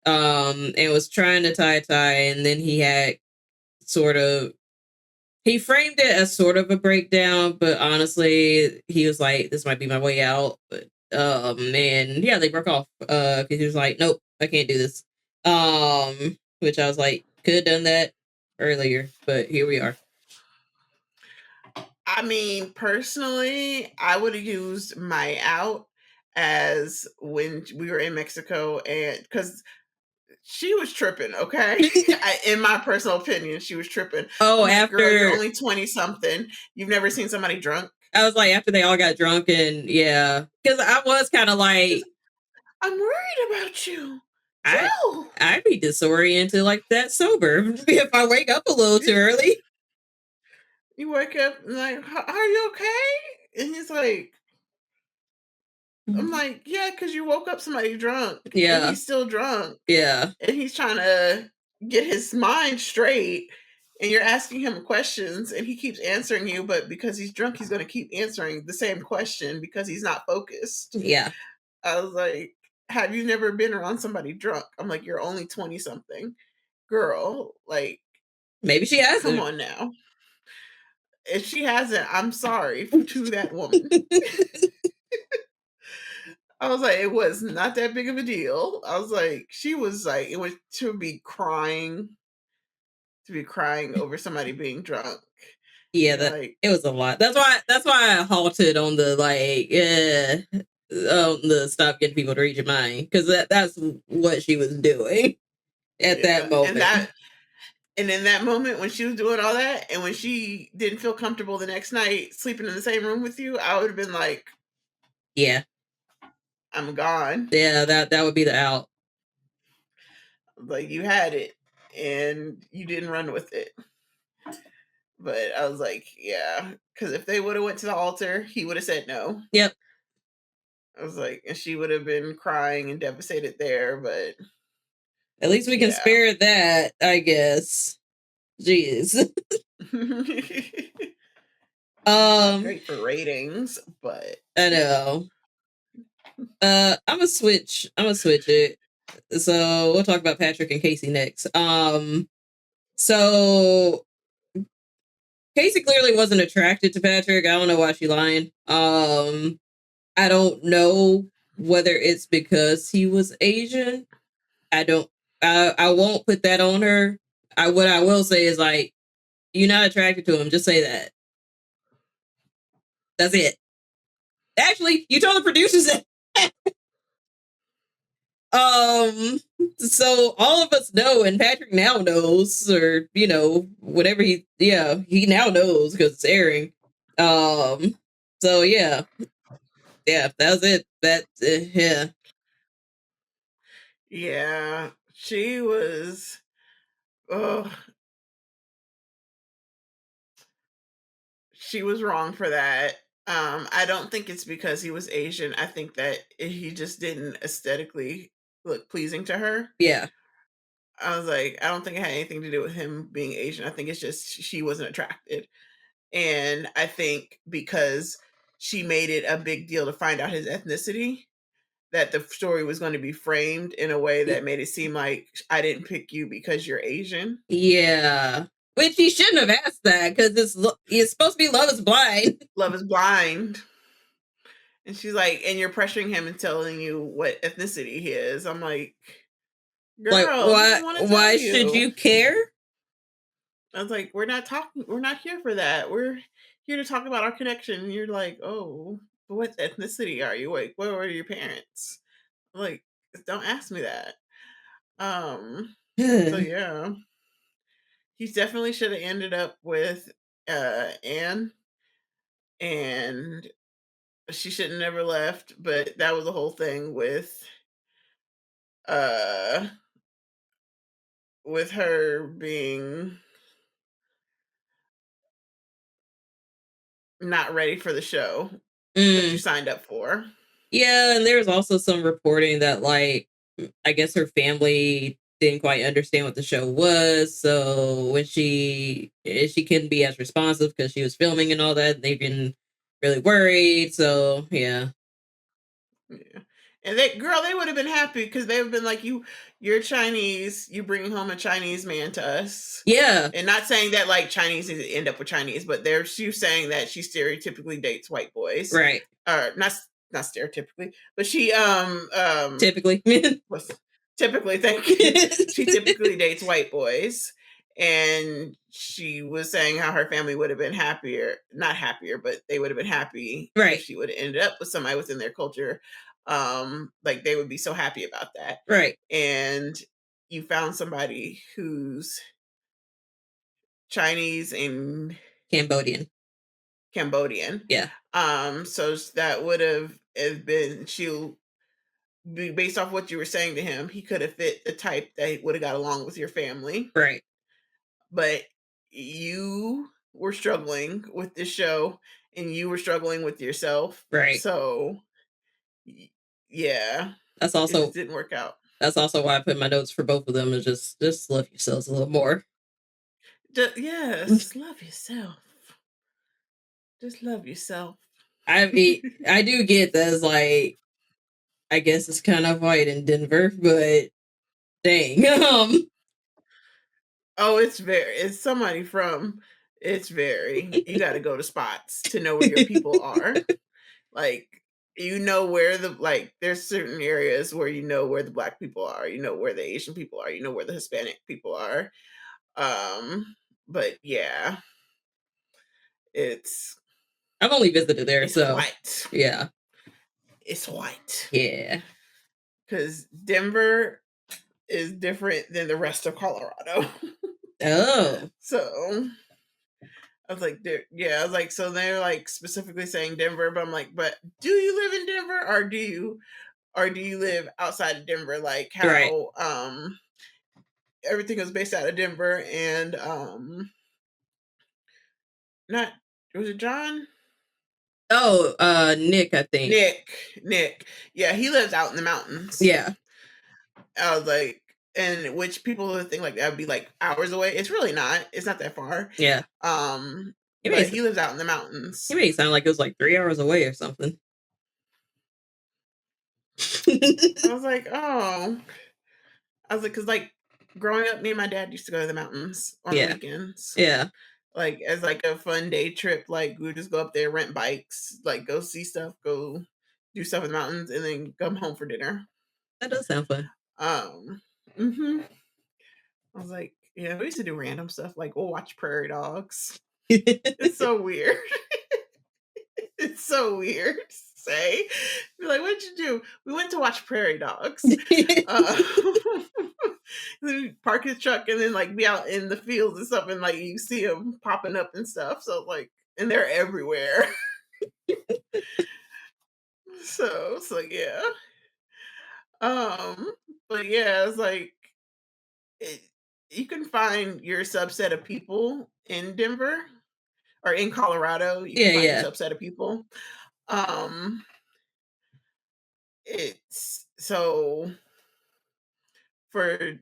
and was trying to tie, and then he had sort of he framed it as sort of a breakdown, but honestly, he was like, "This might be my way out." But and yeah, they broke off because he was like, "Nope, I can't do this." Which I was like, could have done that earlier, but here we are. I mean, personally, I would have used my out as when we were in Mexico, and because she was tripping, okay? In my personal opinion, she was tripping. Oh, I'm like, girl, you're after only 20 something. You've never seen somebody drunk. I was like, after they all got drunk, and yeah, because I was kind of like, I'm worried about you, I Joe. I'd be disoriented like that sober if I wake up a little too early. You wake up and like, are you okay? And he's like, I'm like, yeah, because you woke up somebody drunk and Yeah, he's still drunk yeah, and he's trying to get his mind straight and you're asking him questions and he keeps answering you, but because he's drunk, he's going to keep answering the same question because he's not focused. yeah. I was like, have you never been around somebody drunk? I'm like, you're only 20 something. Girl, like, Maybe she come hasn't. on now. If she hasn't, I'm sorry to that woman. I was like, it was not that big of a deal. I was like, she was like, it was to be crying over somebody being drunk. Yeah, And that like, it was a lot. That's why I halted on the like, the stop getting people to read your mind, because that's what she was doing at that yeah. moment. And in that moment when she was doing all that and when she didn't feel comfortable the next night sleeping in the same room with you, I would have been like, Yeah, I'm gone. yeah, that would be the out. Like you had it and you didn't run with it. But I was like, yeah, because if they would have went to the altar, he would have said no. Yep. I was like, and she would have been crying and devastated there. But At least we can yeah, spare that, I guess. Jeez. not um, great for ratings, but I know. I'm gonna switch it. So we'll talk about Patrick and Casey next. So Casey clearly wasn't attracted to Patrick. I don't know why she lying. I don't know whether it's because he was Asian. I don't. I won't put that on her. What I will say is like, you're not attracted to him. Just say that. That's it. Actually, you told the producers that. So all of us know, and Patrick now knows, or whatever he now knows because it's airing. So yeah, that was it. Yeah. yeah, she was. Oh, she was wrong for that. I don't think it's because he was Asian. I think that he just didn't aesthetically look pleasing to her. Yeah. I was like, I don't think it had anything to do with him being Asian. I think it's just she wasn't attracted. And I think because she made it a big deal to find out his ethnicity, that the story was going to be framed in a way that made it seem like I didn't pick you because you're Asian. Yeah. Which he shouldn't have asked that, because it's supposed to be Love is Blind. Love is blind. And she's like, and you're pressuring him and telling you what ethnicity he is. I'm like, Like, girl, he why? didn't want to tell Why should you. you care? I was like, we're not here for that. We're here to talk about our connection. And you're like, oh, what ethnicity are you? Like, what were your parents? I'm like, don't ask me that. So yeah, he definitely should have ended up with Anne, and she should have never left. But that was the whole thing uh with her being not ready for the show that you Mm. signed up for. Yeah, and there's also some reporting that, like, I guess her family didn't quite understand what the show was. So when she couldn't be as responsive because she was filming and all that, they've been really worried. So yeah. Yeah. And they would have been happy because they would have been like, you're Chinese, you bring home a Chinese man to us. Yeah. And not saying that like Chinese end up with Chinese, but she's saying that she stereotypically dates white boys. Right. Not stereotypically, but she typically typically thank you. She typically dates white boys. And she was saying how her family would have been not happier, but they would have been happy right. if she would have ended up with somebody within their culture. Like they would be so happy about that. Right. And you found somebody who's Chinese and Cambodian. Yeah. So that would have been based off what you were saying to him, he could have fit the type that would have got along with your family. Right. But you were struggling with this show and you were struggling with yourself. Right. So yeah. That's also it didn't work out. That's also why I put my notes for both of them is just love yourselves a little more. Just love yourself. Just love yourself. I mean, I do get that it's like, I guess it's kind of white in Denver, but dang. Oh, it's somebody from, you got to go to spots to know where your people are. Like, where there's certain areas where where the Black people are, where the Asian people are, where the Hispanic people are. But yeah, I've only visited there, so white. Yeah. It's white. Yeah. Because Denver is different than the rest of Colorado. Oh. So I was like, so they're like specifically saying Denver, but I'm like, but do you live in Denver or do you live outside of Denver? Like how everything is based out of Denver and not was it John? Oh, Nick, I think. Nick. Yeah, he lives out in the mountains. Yeah. I was like, and which people would think like that would be like hours away. It's really not. It's not that far. Yeah. But he lives out in the mountains. He made it sound like it was like 3 hours away or something. I was like, because like growing up, me and my dad used to go to the mountains on the weekends. Yeah. Like as like a fun day trip. Like we would just go up there, rent bikes, like go see stuff, go do stuff in the mountains, and then come home for dinner. That does sound fun. I was like, yeah, we used to do random stuff like we'll watch prairie dogs. It's so weird. It's so weird to say. You're like, what'd you do? We went to watch prairie dogs. Then park his truck and then like be out in the fields and stuff, and like you see them popping up and stuff. So like, and they're everywhere. so yeah. But yeah, it's like you can find your subset of people in Denver or in Colorado. You can find your subset of people. It's so for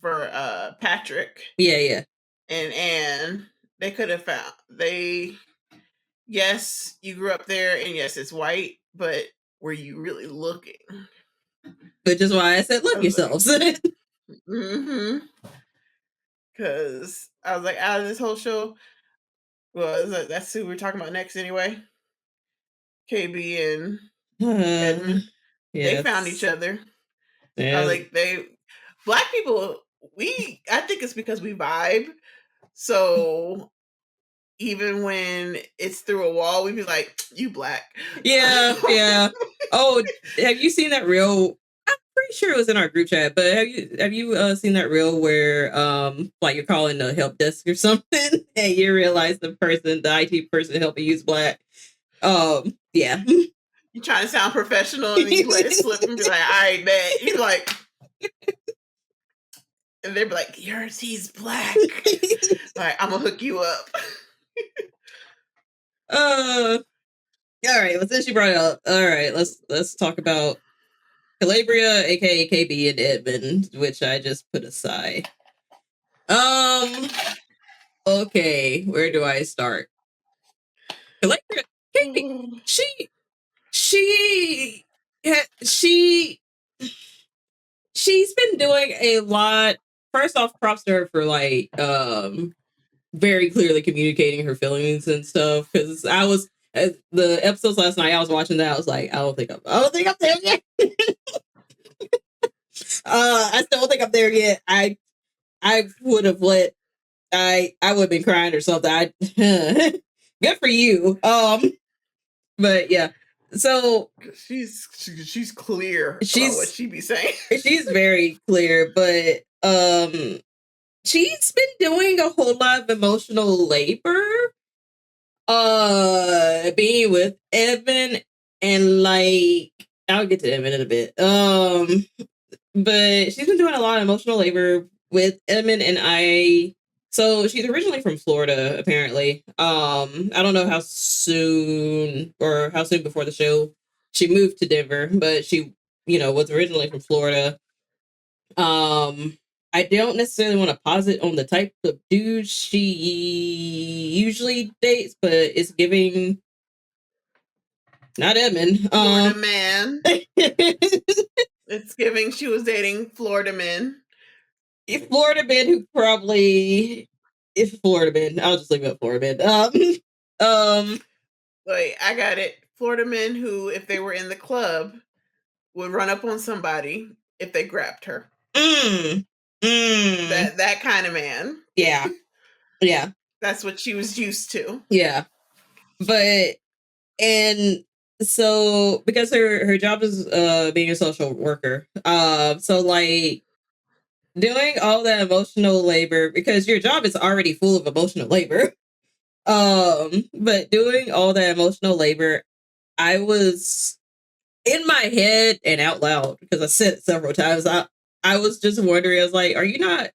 for Patrick. Yeah. And Anne, they could have found yes, you grew up there and yes, it's white, but were you really looking? Which is why I said love yourselves. Because I was like, out of this whole show, well, that's who we're talking about next anyway. KB and Edmund. They found each other. I was like, Black people, I think it's because we vibe. So even when it's through a wall, we'd be like, you Black. Yeah. Oh, have you seen that reel? I'm pretty sure it was in our group chat, but have you seen that reel where like you're calling the help desk or something and you realize the IT person helping you is Black? Yeah. You trying to sound professional and then you let it slip and be like, all right, bet. You're like, and they'd be like, he's Black. Like, I'm gonna hook you up. All right. Well, since you brought it up, all right, let's talk about Calabria, aka KB, and Edmund, which I just put aside. Okay, where do I start? Calabria, KB, she she she's been doing a lot. First off, props to her for like very clearly communicating her feelings and stuff. Because I was the episodes last night, I was watching that. I was like, I don't think I'm there yet. I still don't think I'm there yet. I would have let I would have been crying or something. I good for you. But yeah, so she's clear about what she's she be saying. she's very clear, but she's been doing a whole lot of emotional labor. Being with Evan and like I'll get to Evan in a bit. But she's been doing a lot of emotional labor with Evan and I. So she's originally from Florida, apparently. I don't know how soon before the show she moved to Denver, but she, was originally from Florida. I don't necessarily want to posit on the type of dude she usually dates, but it's giving not Edmund. Florida man. It's giving she was dating Florida men. Florida man who probably is Florida man. I'll just leave it at Florida man. Wait, I got it. Florida men who, if they were in the club, would run up on somebody if they grabbed her. That kind of man. Yeah. Yeah. That's what she was used to. Yeah. But and so because her job is being a social worker, so like doing all that emotional labor because your job is already full of emotional labor. But doing all that emotional labor, I was in my head and out loud because I said it several times. I was just wondering. I was like, are you not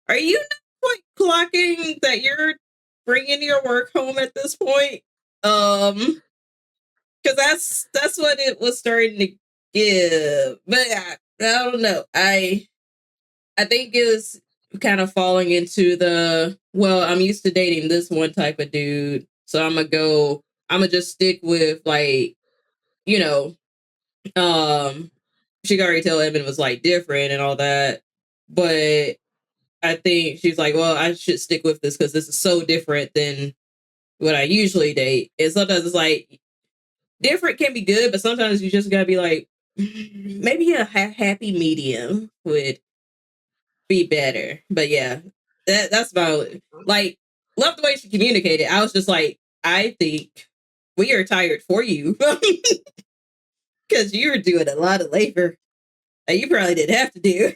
like clocking that you're bringing your work home at this point? Because that's what it was starting to give. But I don't know. I think it was kind of falling into I'm used to dating this one type of dude, so I'm gonna just stick with like, you know, she could already tell Evan was like different and all that, but I think she's like, well, I should stick with this because this is so different than what I usually date. And sometimes it's like different can be good, but sometimes you just gotta be like, maybe a happy medium would be better. But yeah, that's about like love the way she communicated. I was just like, I think we are tired for you because you were doing a lot of labor that you probably didn't have to do.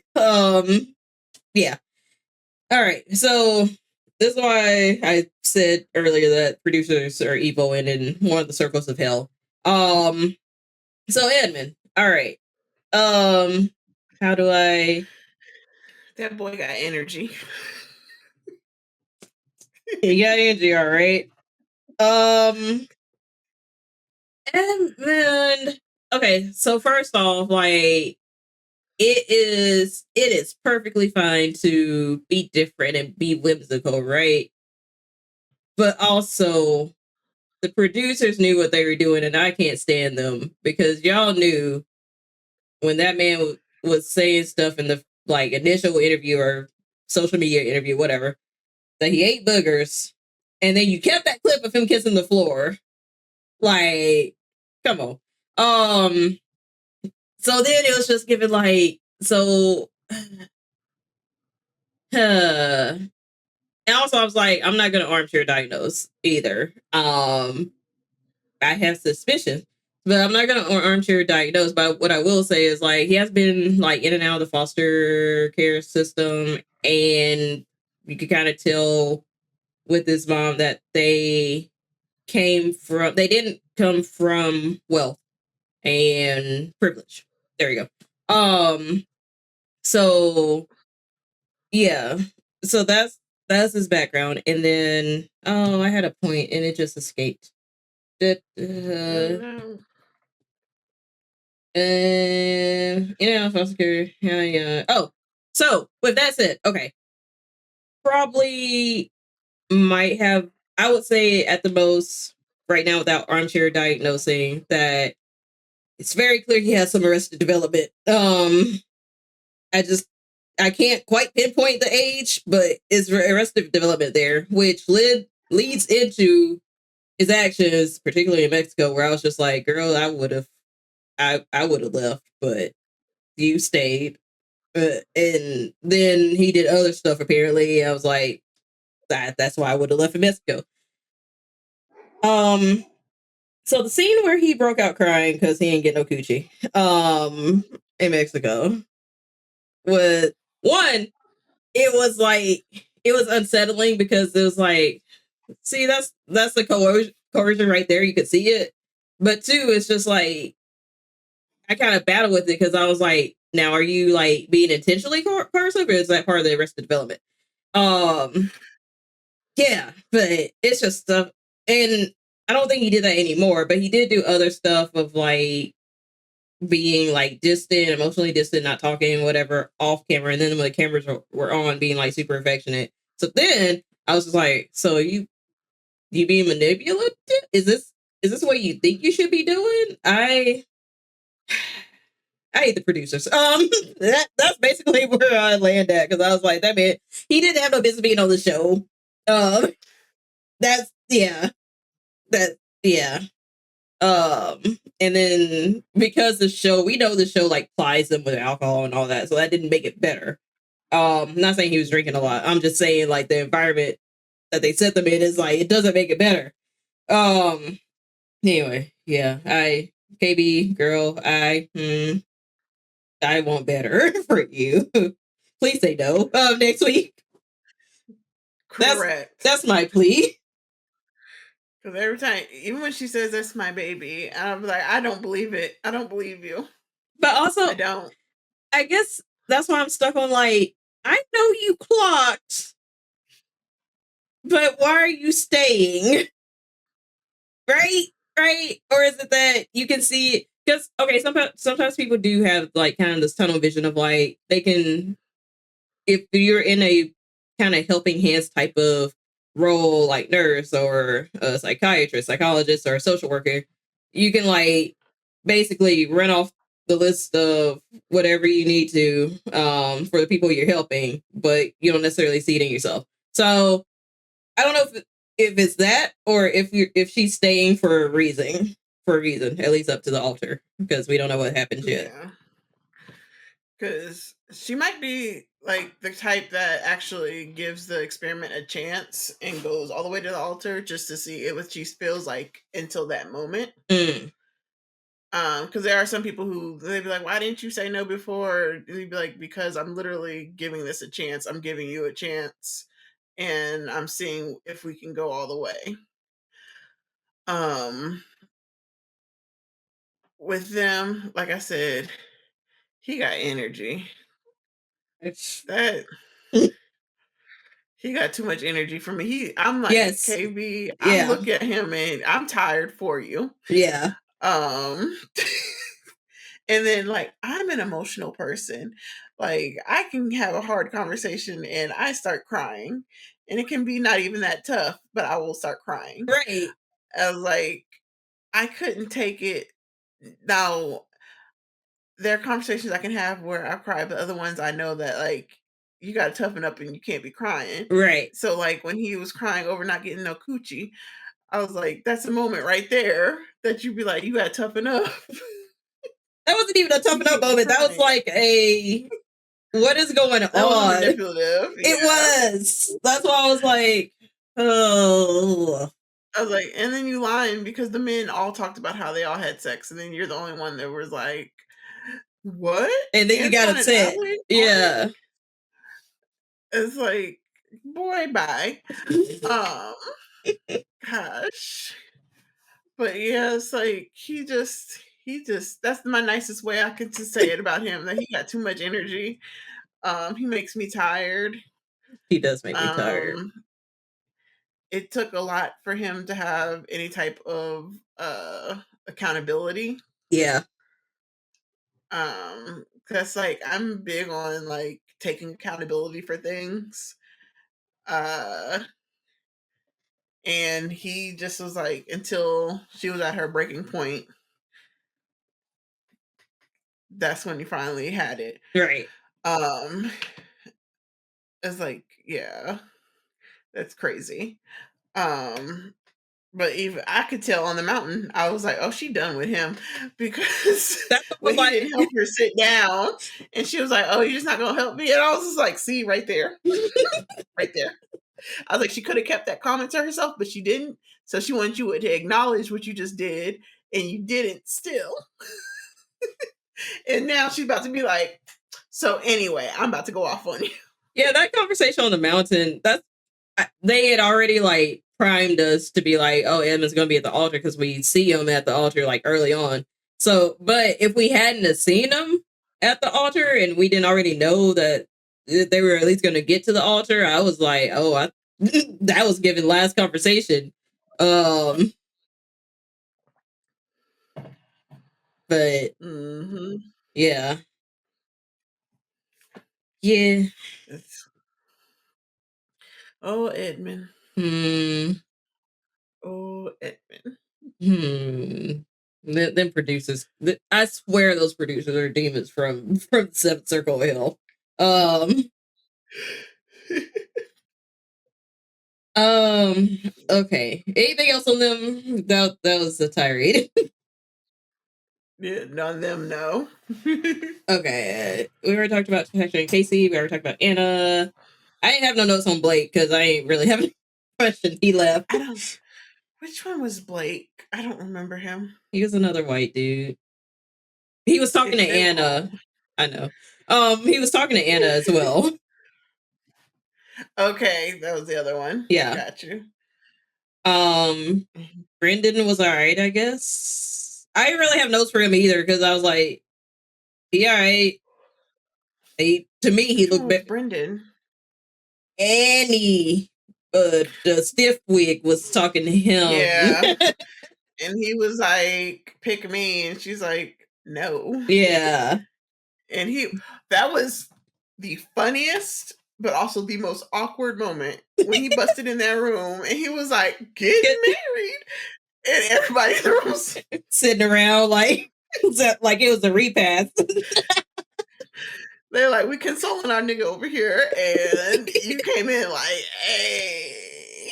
Yeah. All right. So this is why I said earlier that producers are evil and in one of the circles of hell. So Edmund. All right. How do I? That boy got energy. You got Angie, all right. And then okay, so first off, like it is perfectly fine to be different and be whimsical, right? But also the producers knew what they were doing, and I can't stand them because y'all knew when that man was saying stuff in the like initial interview or social media interview, whatever, that he ate boogers, and then you kept that clip of him kissing the floor. Like, come on. So then it was just given like so. And also, I was like, I'm not gonna armchair diagnose either. I have suspicions, but I'm not gonna armchair diagnose. But what I will say is like he has been like in and out of the foster care system, and you can kind of tell with his mom that they didn't come from wealth and privilege. There you go. So yeah, so that's his background, and then I had a point and it just escaped. That foster care. Yeah. Oh, so with that said, okay, probably might have. I would say at the most right now, without armchair diagnosing, that it's very clear he has some arrested development. I just I can't quite pinpoint the age, but it's arrested development there, which leads into his actions, particularly in Mexico, where I was just like, "Girl, I would have left, but you stayed." And then he did other stuff. Apparently, I was like, That's why I would have left in Mexico." Um, so the scene where he broke out crying because he ain't get no coochie, in Mexico was one. It was like it was unsettling because it was like, see, that's the coercion right there. You could see it, but two, it's just like I kind of battled with it because I was like, now are you like being intentionally coercive, or is that part of the arrested development? Um, yeah, but it's just stuff, and I don't think he did that anymore. But he did do other stuff of like being like distant, emotionally distant, not talking, whatever, off camera, and then when the cameras were on, being like super affectionate. So then I was just like, so you being manipulative? Is this what you think you should be doing? I hate the producers. That's basically where I land at because I was like, that man, he didn't have no business being on the show. Um, that's yeah, that yeah. And then because we know the show like plies them with alcohol and all that, so that didn't make it better. Not saying he was drinking a lot. I'm just saying like the environment that they set them in is like it doesn't make it better. Um. Anyway, yeah, KB girl, I want better for you. Please say no. Next week. That's Correct. that's my plea. Because every time, even when she says that's my baby, I'm like, I don't believe it. I don't believe you. But I also, don't. I guess that's why I'm stuck on like, I know you clocked, but why are you staying? Right? Right? Or is it that you can see it? Because okay, sometimes people do have like kind of this tunnel vision of like they can, if you're in a kind of helping hands type of role, like nurse or a psychiatrist, psychologist, or a social worker, you can like basically run off the list of whatever you need to, for the people you're helping, but you don't necessarily see it in yourself. So I don't know if it's that, or if she's staying for a reason, at least up to the altar, because we don't know what happens yet. Yeah. Because she might be like the type that actually gives the experiment a chance and goes all the way to the altar just to see it what she feels like until that moment. Mm, Because there are some people who they'd be like, "Why didn't you say no before?" They'd be like, "Because I'm literally giving this a chance. I'm giving you a chance, and I'm seeing if we can go all the way." Um, with them, like I said, he got energy. it's That He got too much energy for me. I'm like, yes, KB, I'm yeah, looking at him and I'm tired for you. yeah. Um and then like I'm an emotional person. Like I can have a hard conversation and I start crying. And it can be not even that tough, but I will start crying. Right, I was like, I couldn't take it. Now there are conversations I can have where I cry, but other ones I know that like you gotta toughen up and you can't be crying. right. So like when he was crying over not getting no coochie, I was like, that's a moment right there that you'd be like, you gotta toughen up. That wasn't even a You toughen up can't be moment. That was crying. like a what is going That was on? manipulative. It Yeah. was. That's why I was like, oh. I was like, and then you lying because the men all talked about how they all had sex, and then you're the only one that was like, what? And then you got Anton and upset. Allie farting? Yeah. It's like, boy, bye. Um, gosh. But yeah, it's like he just that's my nicest way I could to say it about him, that he got too much energy. He makes me tired. He does make me tired. Um, it took a lot for him to have any type of accountability. Yeah. Cause like I'm big on like taking accountability for things. Uh and he just was like until she was at her breaking point, that's when he finally had it. Right. Um it's like, yeah, that's crazy. Um but even I could tell on the mountain, I was like, oh, she done with him because That's when what he my didn't help her sit down and she was like, oh, you're just not gonna help me. And I was just like, see, right there, right there. I was like, she could have kept that comment to herself, but she didn't. So she wanted you to acknowledge what you just did, and you didn't still. And now she's about to be like, so anyway, I'm about to go off on you. Yeah, that conversation on the mountain, they had already like primed us to be like, oh, Edmund's gonna be at the altar because we see him at the altar like early on. So, but if we hadn't have seen him at the altar and we didn't already know that they were at least gonna get to the altar, I was like, oh, that was given last conversation. Um, but Mm-hmm. yeah, yeah. It's, oh, Edmund. Hmm. Oh, Edmund. Hmm. Them producers, I swear those producers are demons from Seventh Circle Hill. Um. Okay. Anything else on them? That was the tirade. Yeah, none of them know. Okay. We already talked about Patrick and Casey. We already talked about Anna. I ain't have no notes on Blake because I ain't really have any question. He left. I don't. Which one was Blake? I don't remember him. He was another white dude. He was talking to They were all Anna. I know. He was talking to Anna as well. okay. That was the other one. Yeah. Got you. Mhm. Brendan was all right, I guess. I didn't really have notes for him either because I was like, he all right. To me, he Which one looked was better. Brendan? Annie, the stiff wig was talking to him. Yeah. And he was like, pick me. And she's like, no. Yeah. And that was the funniest, but also the most awkward moment when he busted in that room and he was like, getting married. And everybody in the room was sitting around like it was a repast. they're like, we consoling our nigga over here. And you came in like, hey.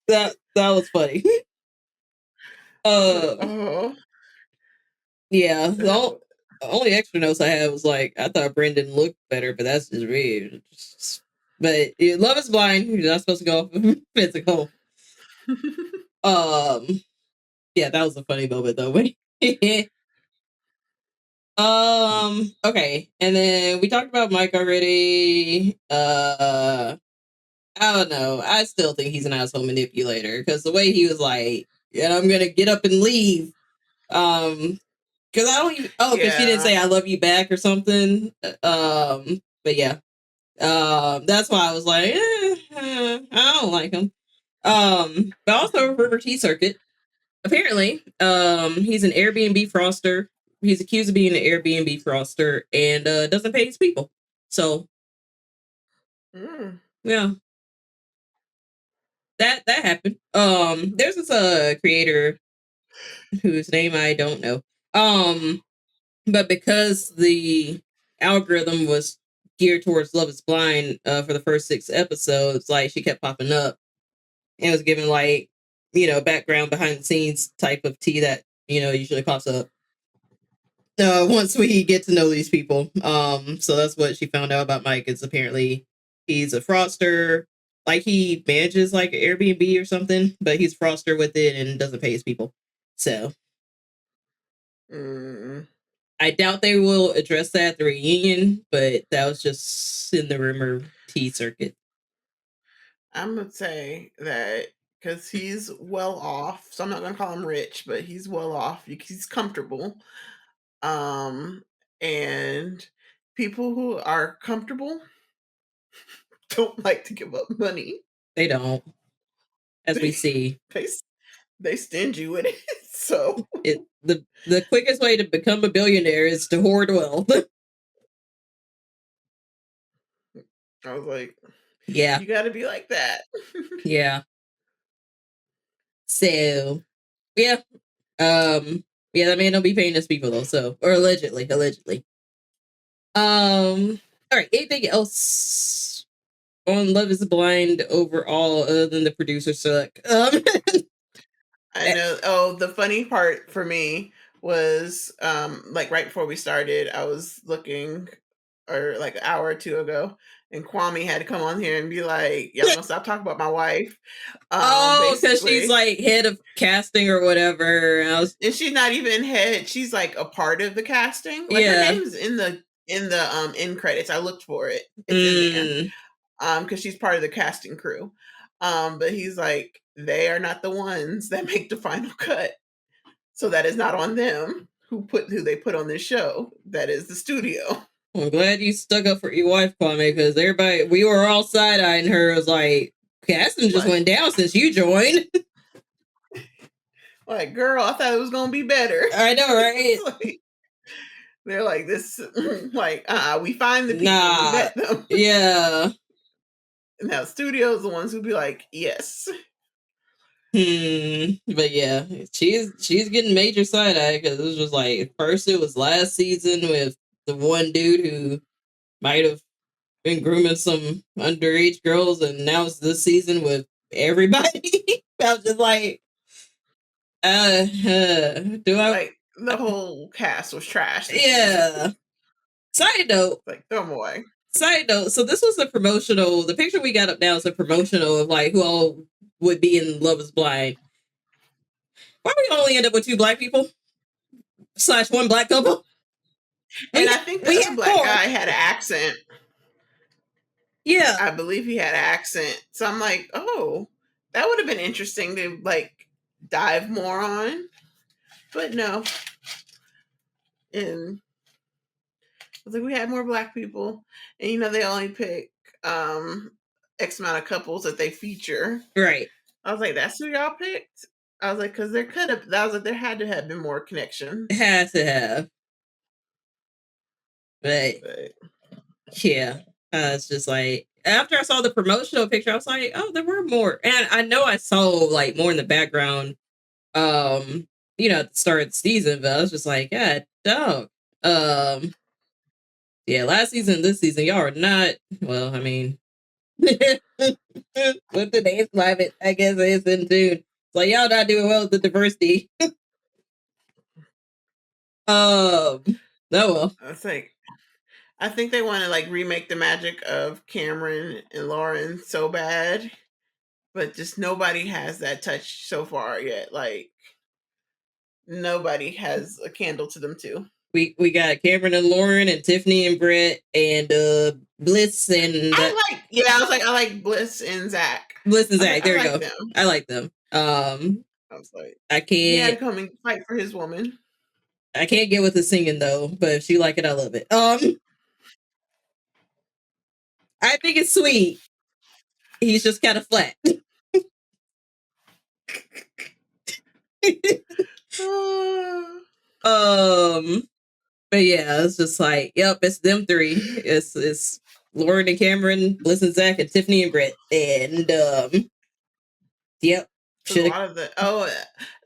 That was funny. Oh. Yeah. Only extra notes I had was like, I thought Brendan looked better, but that's just weird. But Love is Blind. You're not supposed to go physical. Yeah, that was a funny moment though. Okay, and then we talked about Mike already. I don't know. I still think he's an asshole manipulator because the way he was like, "And I'm gonna get up and leave." Because I don't even. Oh, because she didn't Yeah. say "I love you" back or something. But yeah. That's why I was like, I don't like him. But also River Tea Circuit. Apparently, he's an Airbnb froster. He's accused of being an Airbnb froster and doesn't pay his people. So, yeah, that happened. There's this creator whose name I don't know. But because the algorithm was geared towards Love Is Blind for the first 6 episodes, like she kept popping up and was giving like background behind the scenes type of tea that usually pops up once we get to know these people. So that's what she found out about Mike is apparently he's a fraudster. Like he manages like an Airbnb or something, but he's a fraudster with it and doesn't pay his people. So I doubt they will address that at the reunion, but that was just in the rumor tea circuit. I'm gonna say that because he's well off, so I'm not gonna call him rich, but he's well off. He's comfortable. And people who are comfortable don't like to give up money. They don't, as we They, see. they, they stingy with it. So The quickest way to become a billionaire is to hoard wealth. I was like, Yeah, you got to be like that. yeah. So yeah, yeah, that man don't be paying his people though. So, or allegedly. All right. Anything else on Love Is Blind overall, other than the producer suck? I know. Oh, the funny part for me was like right before we started, I was looking, or like an hour or two ago, and Kwame had to come on here and be like, y'all gonna stop talking about my wife. Oh, because she's Basically. like head of casting or whatever. And I was, And she's not even head, she's like a part of the casting. Like her yeah. name's in the end credits. I looked for it. It's in there. Mm, Because she's part of the casting crew. But he's like, they are not the ones that make the final cut. So that is not on them who they put on this show. That is the studio. I'm glad you stuck up for your wife, Kwame, because everybody, we were all side eyeing her. It was like, casting just Like, went down since you joined. like, girl, I thought it was gonna be better. I know, right? Like, they're like this, like, we find the people, we Nah. vet them. Yeah. Now studio's the ones who be like, yes. But yeah, she's getting major side eye because it was just like first it was last season with the one dude who might have been grooming some underage girls, and now it's this season with everybody. I was just like, do I? Like the whole cast was trash this season. Yeah. Side note. Like, throw them away. Side note. So this was a promotional. The picture we got up now is a promotional of like who all would be in Love Is Blind. Why we only end up with 2 black people / 1 black couple? And I think the we other had black 4. guy had an accent. Yeah. I believe he had an accent. So I'm like, oh, that would have been interesting to like dive more on. But no. And I was like, we had more black people. And they only pick X amount of couples that they feature. Right. I was like, that's who y'all picked? I was like, because there could have, I was like, there had to have been more connection. It has to have. But yeah. It's just like after I saw the promotional picture, I was like, oh, there were more. And I know I saw like more in the background, at the start of the season, but I was just like, God, dog. Yeah, last season, this season, y'all are not, well, I mean, with today's climate, I guess it's in tune. So y'all not doing well with the diversity. Oh well. It's like, I think they want to like remake the magic of Cameron and Lauren so bad, but just nobody has that touch so far yet. Like, nobody has a candle to them too. We got Cameron and Lauren and Tiffany and Brett and Bliss and I like Bliss and Zach. Bliss and Zach. I There we like go. them. I like them. I was like, I he had to can't come and fight for his woman. get with the singing though, but if you like it, I love it. I think it's sweet. He's just kind of flat. But yeah, it's just like, yep, it's them 3. It's Lauren and Cameron, Bliss and Zach, and Tiffany and Brett. And yep. A lot of the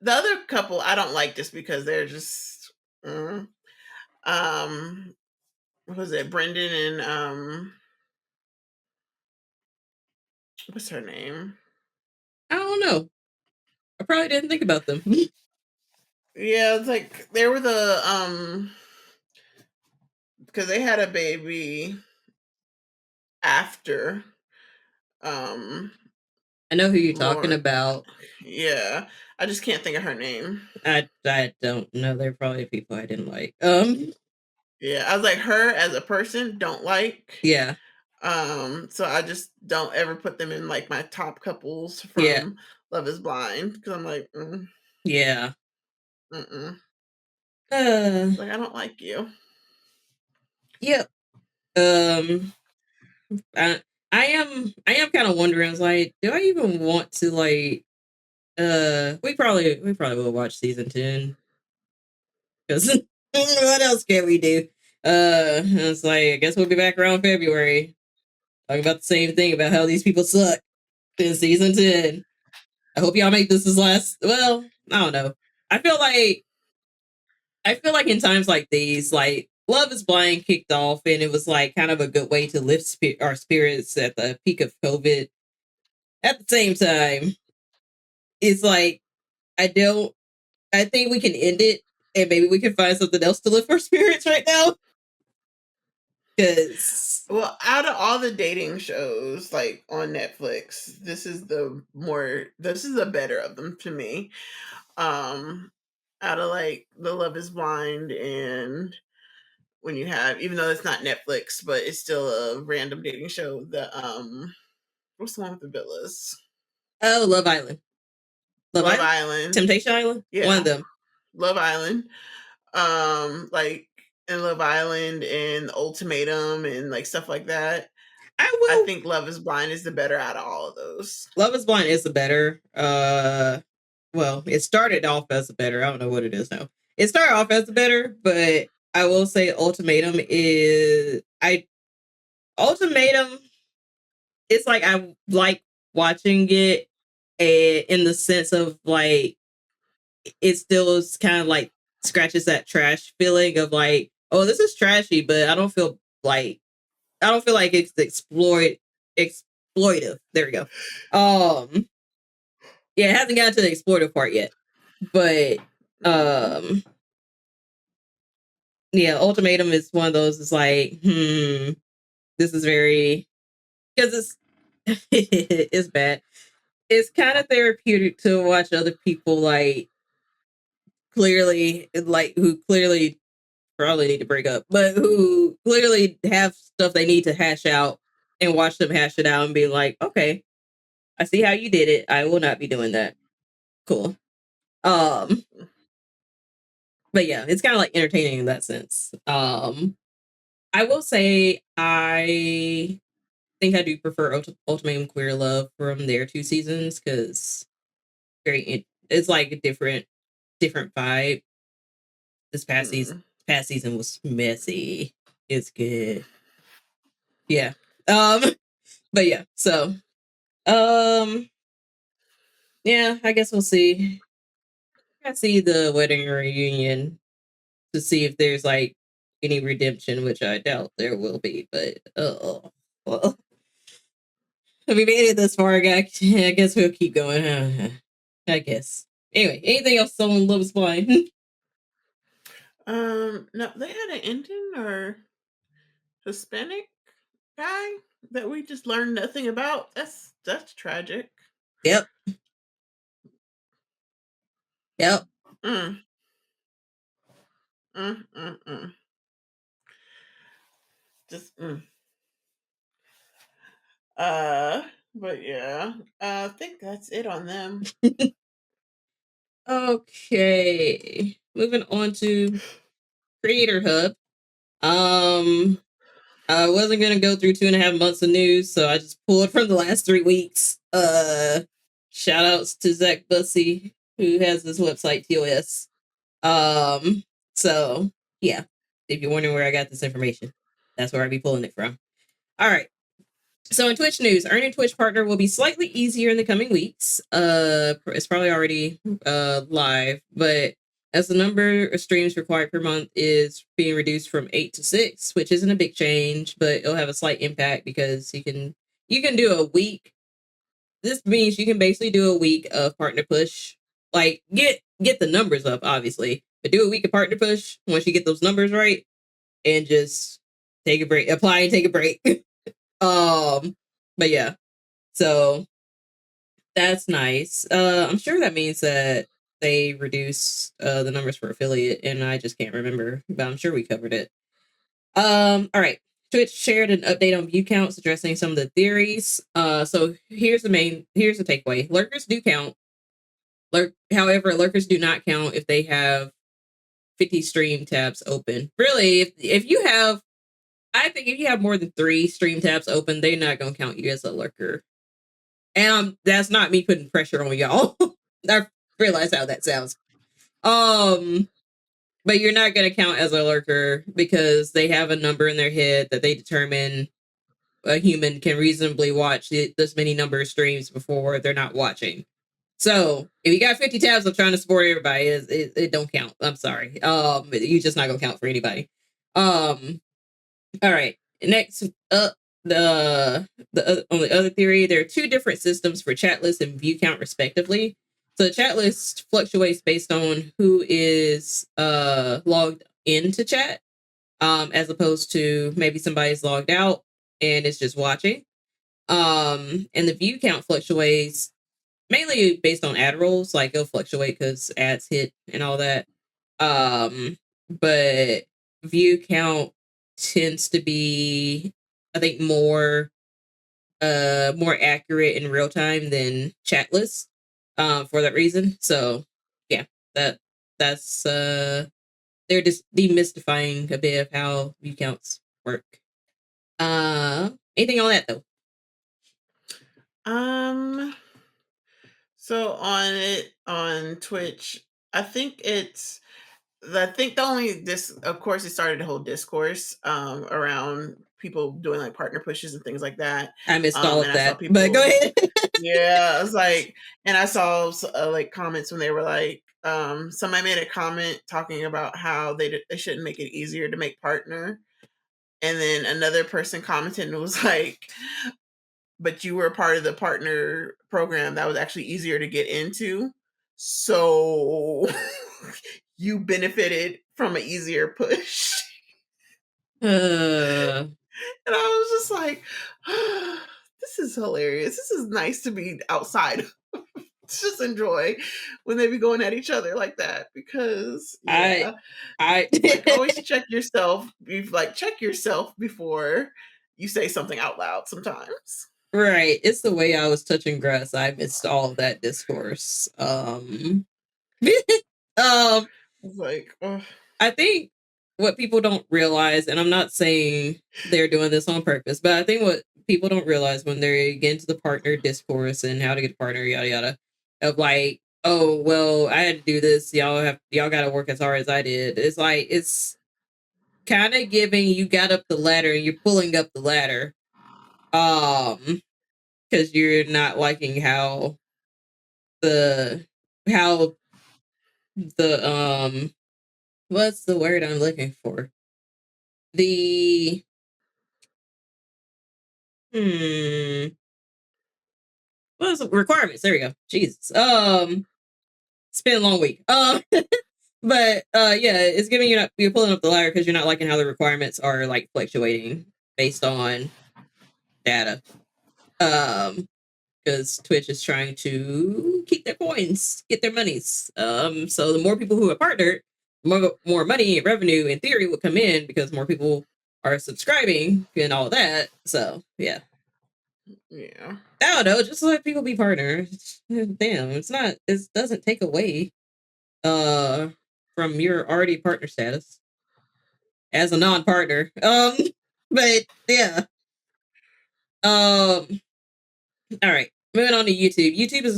other couple I don't like just because they're just what was it, Brendan and what's her name? I don't know. I probably didn't think about them. Yeah, it's like they were the because they had a baby after I know who you're Lauren. talking about. Yeah, I just can't think of her name. I don't know. They're probably people I didn't like. Yeah, I was like, her as a person don't like. Yeah. So I just don't ever put them in like my top couples from Love Is Blind because I'm like, yeah. like, I don't like you. Yep. I am kind of wondering. I was like, do I even want to like we probably will watch season 10 because what else can we do? It's like I guess we'll be back around February talking about the same thing about how these people suck in season 10. I hope y'all make this as last. Well, I don't know. I feel like in times like these, like Love Is Blind kicked off, and it was like kind of a good way to lift our spirits at the peak of COVID. At the same time, it's like I don't. I think we can end it, and maybe we can find something else to lift our spirits right now. Because Well, out of all the dating shows like on Netflix, this is the better of them to me. Out of like the Love Is Blind and when you have, even though it's not Netflix, but it's still a random dating show, the what's the one with the villas? oh, Love Island, Love Love Island, Island. Temptation Island, one of Yeah. them. Love Island. Like in Love Island and Ultimatum and like stuff like that. I I will. think Love Is Blind is the better out of all of those. Love Is Blind is the better. Well, it started off as the better. I don't know what it is now. It started off as the better, but I will say Ultimatum is Ultimatum. It's like I like watching it, in the sense of like it still is kind of like scratches that trash feeling of like, oh, this is trashy, but I don't feel like it's exploitive. There we go. Yeah, it hasn't gotten to the exploitive part yet, but yeah, Ultimatum is one of those. It's like, this is very, because it's it's bad. It's kind of therapeutic to watch other people like clearly like who clearly probably need to break up, but who clearly have stuff they need to hash out, and watch them hash it out and be like, okay, I see how you did it. I will not be doing that. Cool. Um, but yeah, it's kind of like entertaining in that sense. I will say I think I do prefer Ultimatum Queer Love from their 2 seasons because it's like a different vibe. This past season was messy. It's good. Yeah. Um, but yeah, so um yeah, I guess we'll see. I see the wedding reunion to see if there's like any redemption, which I doubt there will be, but oh well. We made it this far, I guess we'll keep going. I guess. Anyway, anything else on Love Is Blind? No, they had an Indian or Hispanic guy that we just learned nothing about. That's tragic. Yep. Yep. Mm, mm, mm, mm. Just but yeah, I think that's it on them. Okay. Moving on to Creator Hub. I wasn't gonna go through 2.5 months of news, so I just pulled from the last 3 weeks. Shout outs to Zach Bussey, who has this website TOS. So yeah, if you're wondering where I got this information, that's where I be pulling it from. All right. So in Twitch news, earning Twitch partner will be slightly easier in the coming weeks. It's probably already live, but as the number of streams required per month is being reduced from 8 to 6, which isn't a big change, but it'll have a slight impact because you can do a week. This means you can basically do a week of partner push, like get the numbers up, obviously, but do a week of partner push once you get those numbers right, and just take a break, apply and take a break. But yeah, so that's nice. I'm sure that means that they reduce the numbers for affiliate, and I just can't remember, but I'm sure we covered it. All right. Twitch shared an update on view counts addressing some of the theories. So here's the takeaway. Lurkers do count. However, lurkers do not count if they have 50 stream tabs open. Really, if you have, I think if you have more than 3 stream tabs open, they're not gonna count you as a lurker. And that's not me putting pressure on y'all. I realize how that sounds. But you're not going to count as a lurker because they have a number in their head that they determine a human can reasonably watch this many number of streams before they're not watching. So if you got 50 tabs of trying to support everybody, it don't count. I'm sorry. You're just not gonna count for anybody. All right. Next up, the on the other theory, there are two different systems for chat list and view count respectively. So the chat list fluctuates based on who is logged into chat, as opposed to maybe somebody's logged out and it's just watching. And the view count fluctuates mainly based on ad rolls, like it'll fluctuate because ads hit and all that. But view count tends to be, I think, more accurate in real time than chat lists, for that reason. So yeah, that's they're just demystifying a bit of how view counts work. Anything on that though? So on Twitch, I think the only of course it started a whole discourse around people doing like partner pushes and things like that. I missed all of And I saw that, but go people, ahead. yeah, I was like, and I saw like comments when they were like, somebody made a comment talking about how they shouldn't make it easier to make partner, and then another person commented and was like, but you were a part of the partner program that was actually easier to get into. So you benefited from an easier push. And I was just like, this is hilarious. This is nice to be outside. Just enjoy when they be going at each other like that, because yeah, I like always check yourself. Check yourself before you say something out loud sometimes. Right. It's the way I was touching grass. I missed all of that discourse. Like, I think what people don't realize, and I'm not saying they're doing this on purpose, but I think what people don't realize when they get into the partner discourse and how to get a partner, yada yada, of like, oh well, I had to do this. Y'all got to work as hard as I did. It's like it's kind of giving you got up the ladder and you're pulling up the ladder, because you're not liking the how the what's the word I'm looking for? The what's the requirements? There we go. Jesus. It's been a long week. But yeah, it's giving you're pulling up the ladder because you're not liking how the requirements are like fluctuating based on data. Because Twitch is trying to keep their coins, get their monies. So the more people who are partnered, more money and revenue in theory will come in because more people are subscribing and all that. So yeah. Yeah. I don't know, just let people be partners. Damn, it doesn't take away from your already partner status as a non-partner. But yeah. All right. Moving on to YouTube. YouTube is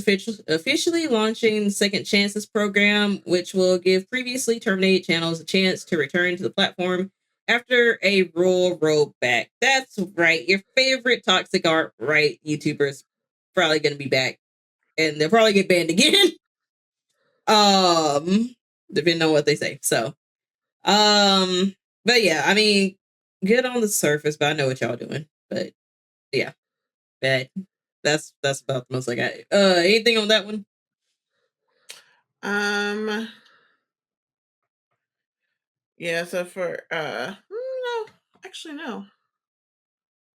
officially launching the Second Chances program, which will give previously terminated channels a chance to return to the platform after a rule rollback. That's right. Your favorite toxic art right YouTubers probably going to be back, and they'll probably get banned again. Depending on what they say. So, but yeah, I mean, good on the surface, but I know what y'all doing. But yeah, bad. That's about the most I got. Anything on that one? Yeah, so for no, actually no.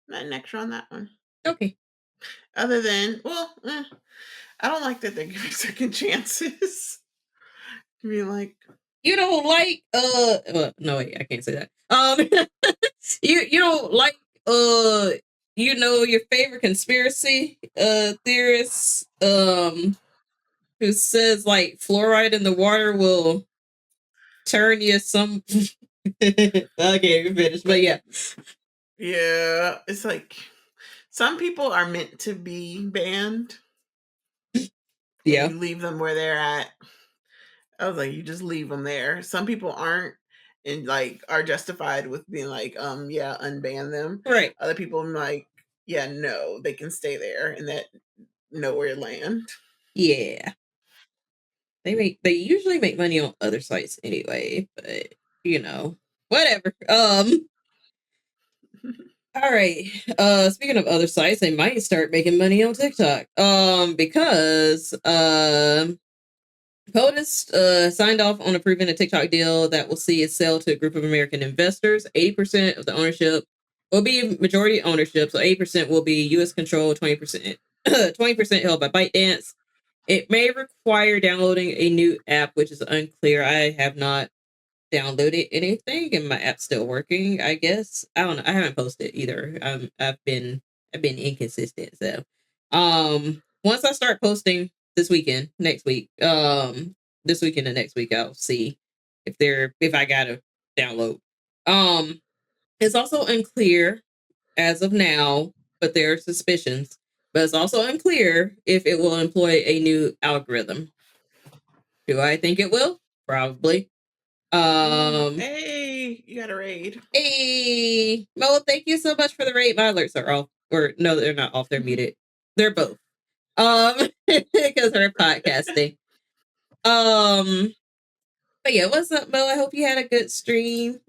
Not an extra on that one. Okay. Other than, I don't like that they're giving second chances. I mean, like, You don't like well, no wait, I can't say that. You don't like your favorite conspiracy theorists who says like fluoride in the water will turn you some okay, we finished, but yeah. Yeah, it's like some people are meant to be banned. Yeah. you leave them where they're at. I was like, you just leave them there. Some people aren't and like are justified with being like, yeah, unban them. Right. Other people I'm like, yeah, no, they can stay there in that nowhere land. Yeah. They usually make money on other sites anyway, but you know, whatever. All right. Speaking of other sites, they might start making money on TikTok. Because POTUS signed off on approving a TikTok deal that will see it sell to a group of American investors. 80% of the ownership will be majority ownership, so 80% will be U.S. controlled, 20% 20% held by ByteDance. It may require downloading a new app, which is unclear. I have not downloaded anything, and my app's still working. I guess I don't know. I haven't posted either. I've been inconsistent. So, once I start posting this weekend, next week, this weekend and next week, I'll see if I gotta download. It's also unclear as of now, but there are suspicions. But it's also unclear if it will employ a new algorithm. Do I think it will? Probably. Hey, you got a raid. Hey, well, thank you so much for the rate. My alerts are off, or no, they're not off. They're muted. They're both. Because we're podcasting. But yeah, what's up, Mo? I hope you had a good stream.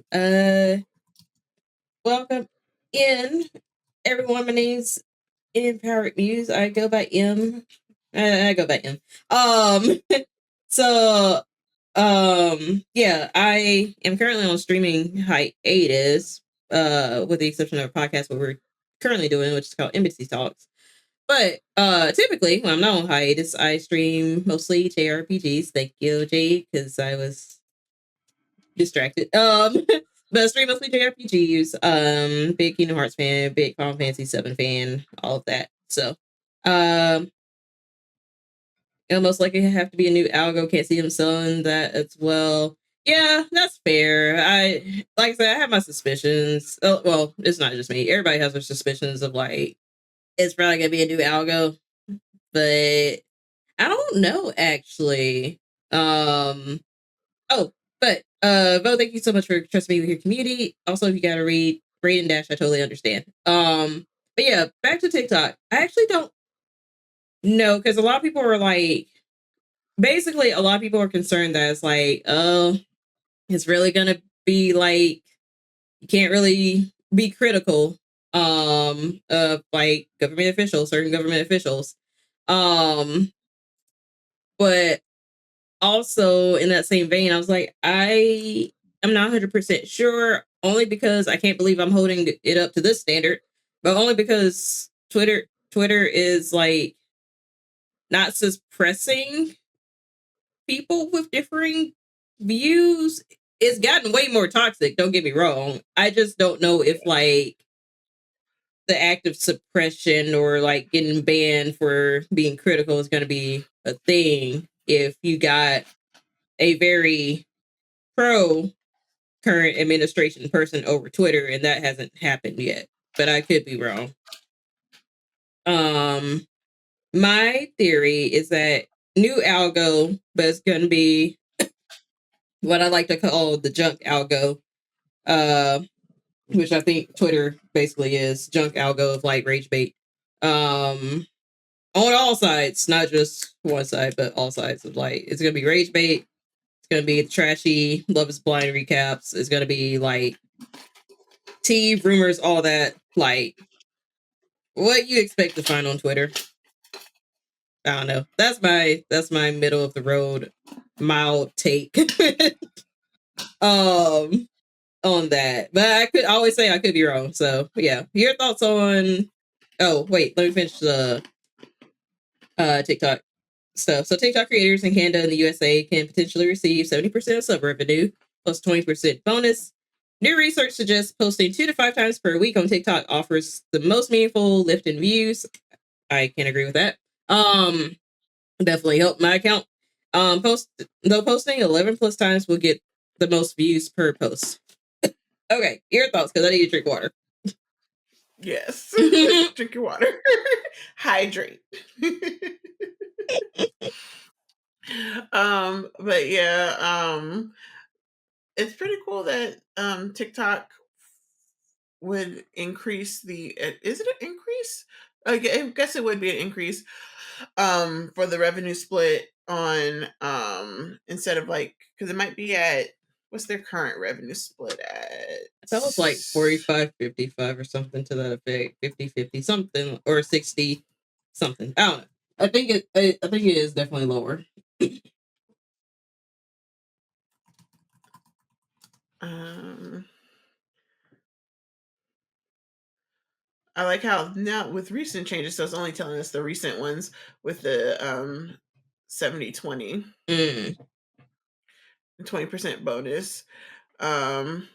Welcome in, everyone. My name's Empowered Muse. I go by M. I go by M. So yeah, I am currently on streaming hiatus, with the exception of a podcast what we're currently doing, which is called Embassy Talks. But typically when I'm not on hiatus, I stream mostly JRPGs. Thank you, Jade, because I was distracted. But I stream mostly JRPGs, big Kingdom Hearts fan, big Final Fantasy 7 fan, all of that. So it'll most likely have to be a new algo. Can't see him selling that as well. Yeah, that's fair. Like I said, I have my suspicions. Oh, well, it's not just me. Everybody has their suspicions of like it's probably gonna be a new algo, but I don't know actually. Oh, but Bo, thank you so much for trusting me with your community. Also, if you gotta read and dash, I totally understand. But yeah, back to TikTok. I actually don't know because a lot of people are like basically a lot of people are concerned that it's like, oh, it's really gonna be like you can't really be critical of like government officials, certain government officials. But also in that same vein, I was like, I am not 100% sure, only because I can't believe I'm holding it up to this standard, but only because Twitter is like not suppressing people with differing views. It's gotten way more toxic, don't get me wrong. I just don't know if like the act of suppression or like getting banned for being critical is going to be a thing if you got a very pro current administration person over Twitter, and that hasn't happened yet, but I could be wrong. My theory is that new algo, but it's going to be what I like to call the junk algo, which I think Twitter basically is junk algo of like rage bait. On all sides, not just one side, but all sides of like it's gonna be rage bait. It's gonna be trashy Love Is Blind recaps. It's gonna be like tea rumors, all that. Like what you expect to find on Twitter. I don't know. That's my middle of the road, mild take. On that. But I could always say I could be wrong. So yeah. Your thoughts on oh wait, let me finish the TikTok stuff. So TikTok creators in Canada and the USA can potentially receive 70% of sub revenue plus 20% bonus. New research suggests posting 2 to 5 times per week on TikTok offers the most meaningful lift in views. I can agree with that. Definitely helped my account. Posting 11 plus times will get the most views per post. Okay, your thoughts, because I need to drink water. Yes. Drink your water. Hydrate. But yeah, it's pretty cool that TikTok would increase the is it an increase? I guess it would be an increase for the revenue split on instead of like because it might be at what's their current revenue split at? I thought it was like 45-55 or something to that effect, 50-50 something, or 60 something. I don't know. I think it is definitely lower. Um I like how now with recent changes, so it's only telling us the recent ones with the 70/20 Mm. 20% bonus. Um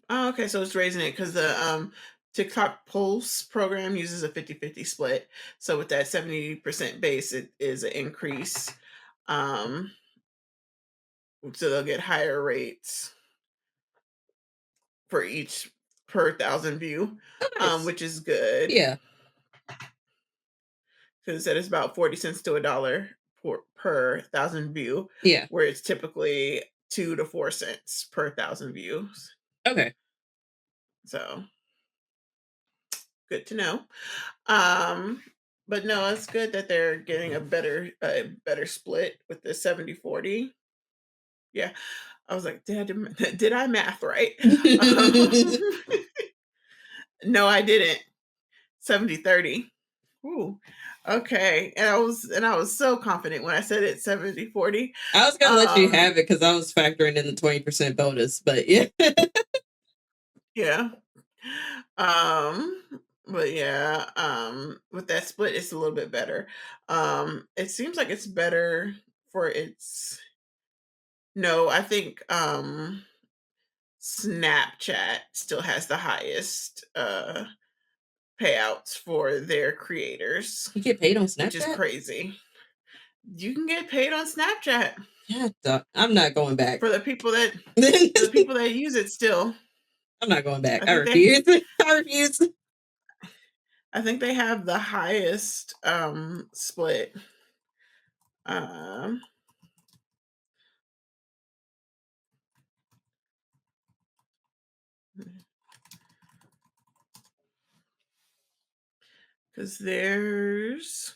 oh, okay, so it's raising it because the TikTok Pulse program uses a 50/50 split. So with that 70% base, it is an increase. Um so they'll get higher rates for each per thousand view, Oh, nice. which is good. Yeah. Because that is about 40 cents to a dollar per thousand view, Yeah. where it's typically 2 to 4 cents per thousand views. Okay. So good to know. Um, but no, it's good that they're getting a better split with the 70/40. Yeah. I was like, did I math right? Um, no, I didn't. 70/30. Ooh. Okay. And I was so confident when I said it 70/40. I was gonna let you have it because I was factoring in the 20% bonus, but yeah. Yeah. Um, but yeah, with that split, it's a little bit better. It seems like it's better for its no, I think Snapchat still has the highest payouts for their creators, You get paid on which is Snapchat? crazy. You can get paid on Snapchat Yeah, I'm not going back. for the people that I'm use it still. not going back. I I think they refuse. I refuse. I think they have the highest split. Um because there's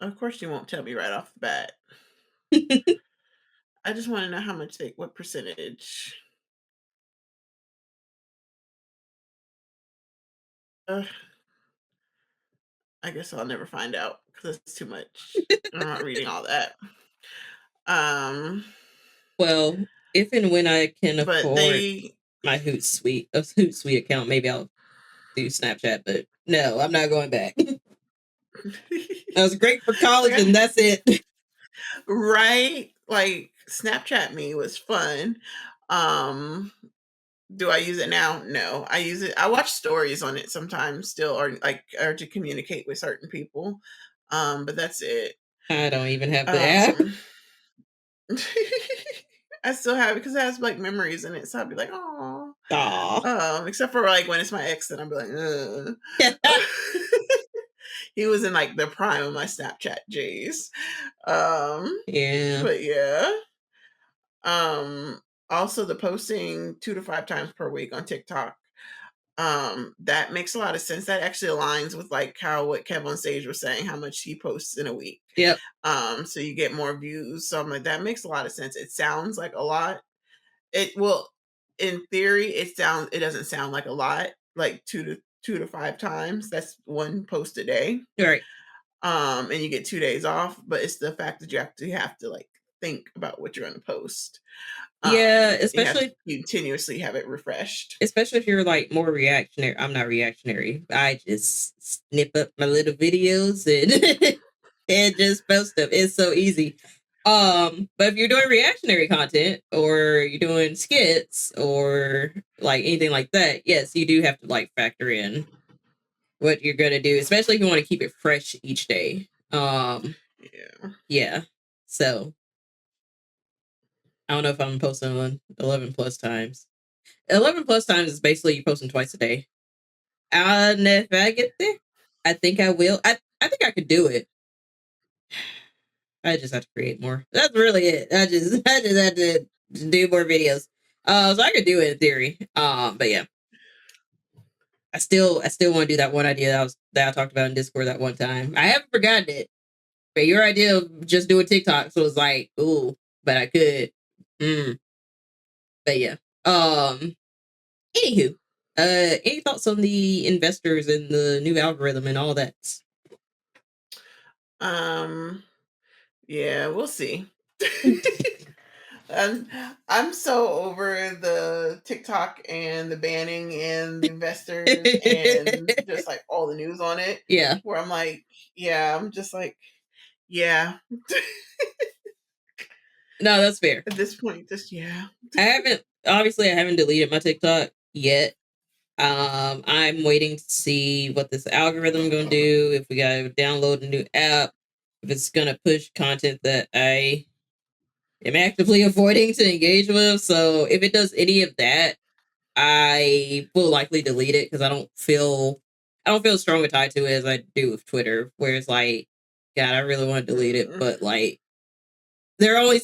of course you won't tell me right off the bat. I just want to know how much what percentage. Ugh, I guess I'll never find out because it's too much. I'm not reading all that. Um, Well, if and when I can but afford they my Hootsuite account, maybe I'll do Snapchat. But no, I'm not going back. That was great for college, like and that's it. right, like Snapchat me was fun. Um, do I use it now? No, I use it. I watch stories on it sometimes still, or to communicate with certain people. But that's it. I don't even have the app. Um, I still have it because it has like memories in it. So I'd be like, oh. Aw. Except for like when it's my ex, then I'd be like, ugh. He was in like the prime of my Snapchat J's. Yeah. But yeah. Um, also the posting 2 to 5 times per week on TikTok. That makes a lot of sense. That actually aligns with like how what Kev on stage was saying, how much he posts in a week. Yep. So you get more views. So I'm like, that makes a lot of sense. It sounds like a lot. It will, in theory, it doesn't sound like a lot, like 2 to 5 times. That's one post a day. Right. And you get 2 days off, but it's the fact that you actually have to like think about what you're going to post. Yeah, You have to especially continuously have it refreshed. if you're like more reactionary. I'm not reactionary. I just snip up my little videos and and just post them. It's so easy. But if you're doing reactionary content or you're doing skits or like anything like that, yes, you do have to like factor in what you're gonna do, especially if you want to keep it fresh each day. Yeah. Yeah. So I don't know if I'm posting on 11 plus times. 11 plus times is basically you posting twice a day. And if I get there, I think I will. I think I could do it. I just have to create more. That's really it. I just have to do more videos. So I could do it in theory. But yeah, I still want to do that one idea that I talked about in Discord that one time. I haven't forgotten it. But your idea of just doing TikTok, so it was like, ooh, but I could. But yeah. Anywho, any thoughts on the investors and the new algorithm and all that? Yeah, we'll see. I'm so over the TikTok and the banning and the investors and just like all the news on it. Yeah. Where I'm like, yeah, I'm just like, yeah. No, that's fair. At this point, just yeah. I haven't deleted my TikTok yet. I'm waiting to see what this algorithm gonna do, if we gotta download a new app, if it's gonna push content that I am actively avoiding to engage with. So if it does any of that, I will likely delete it because I don't feel as strong a tie to it as I do with Twitter, where it's like, God, I really want to delete it, but like there are only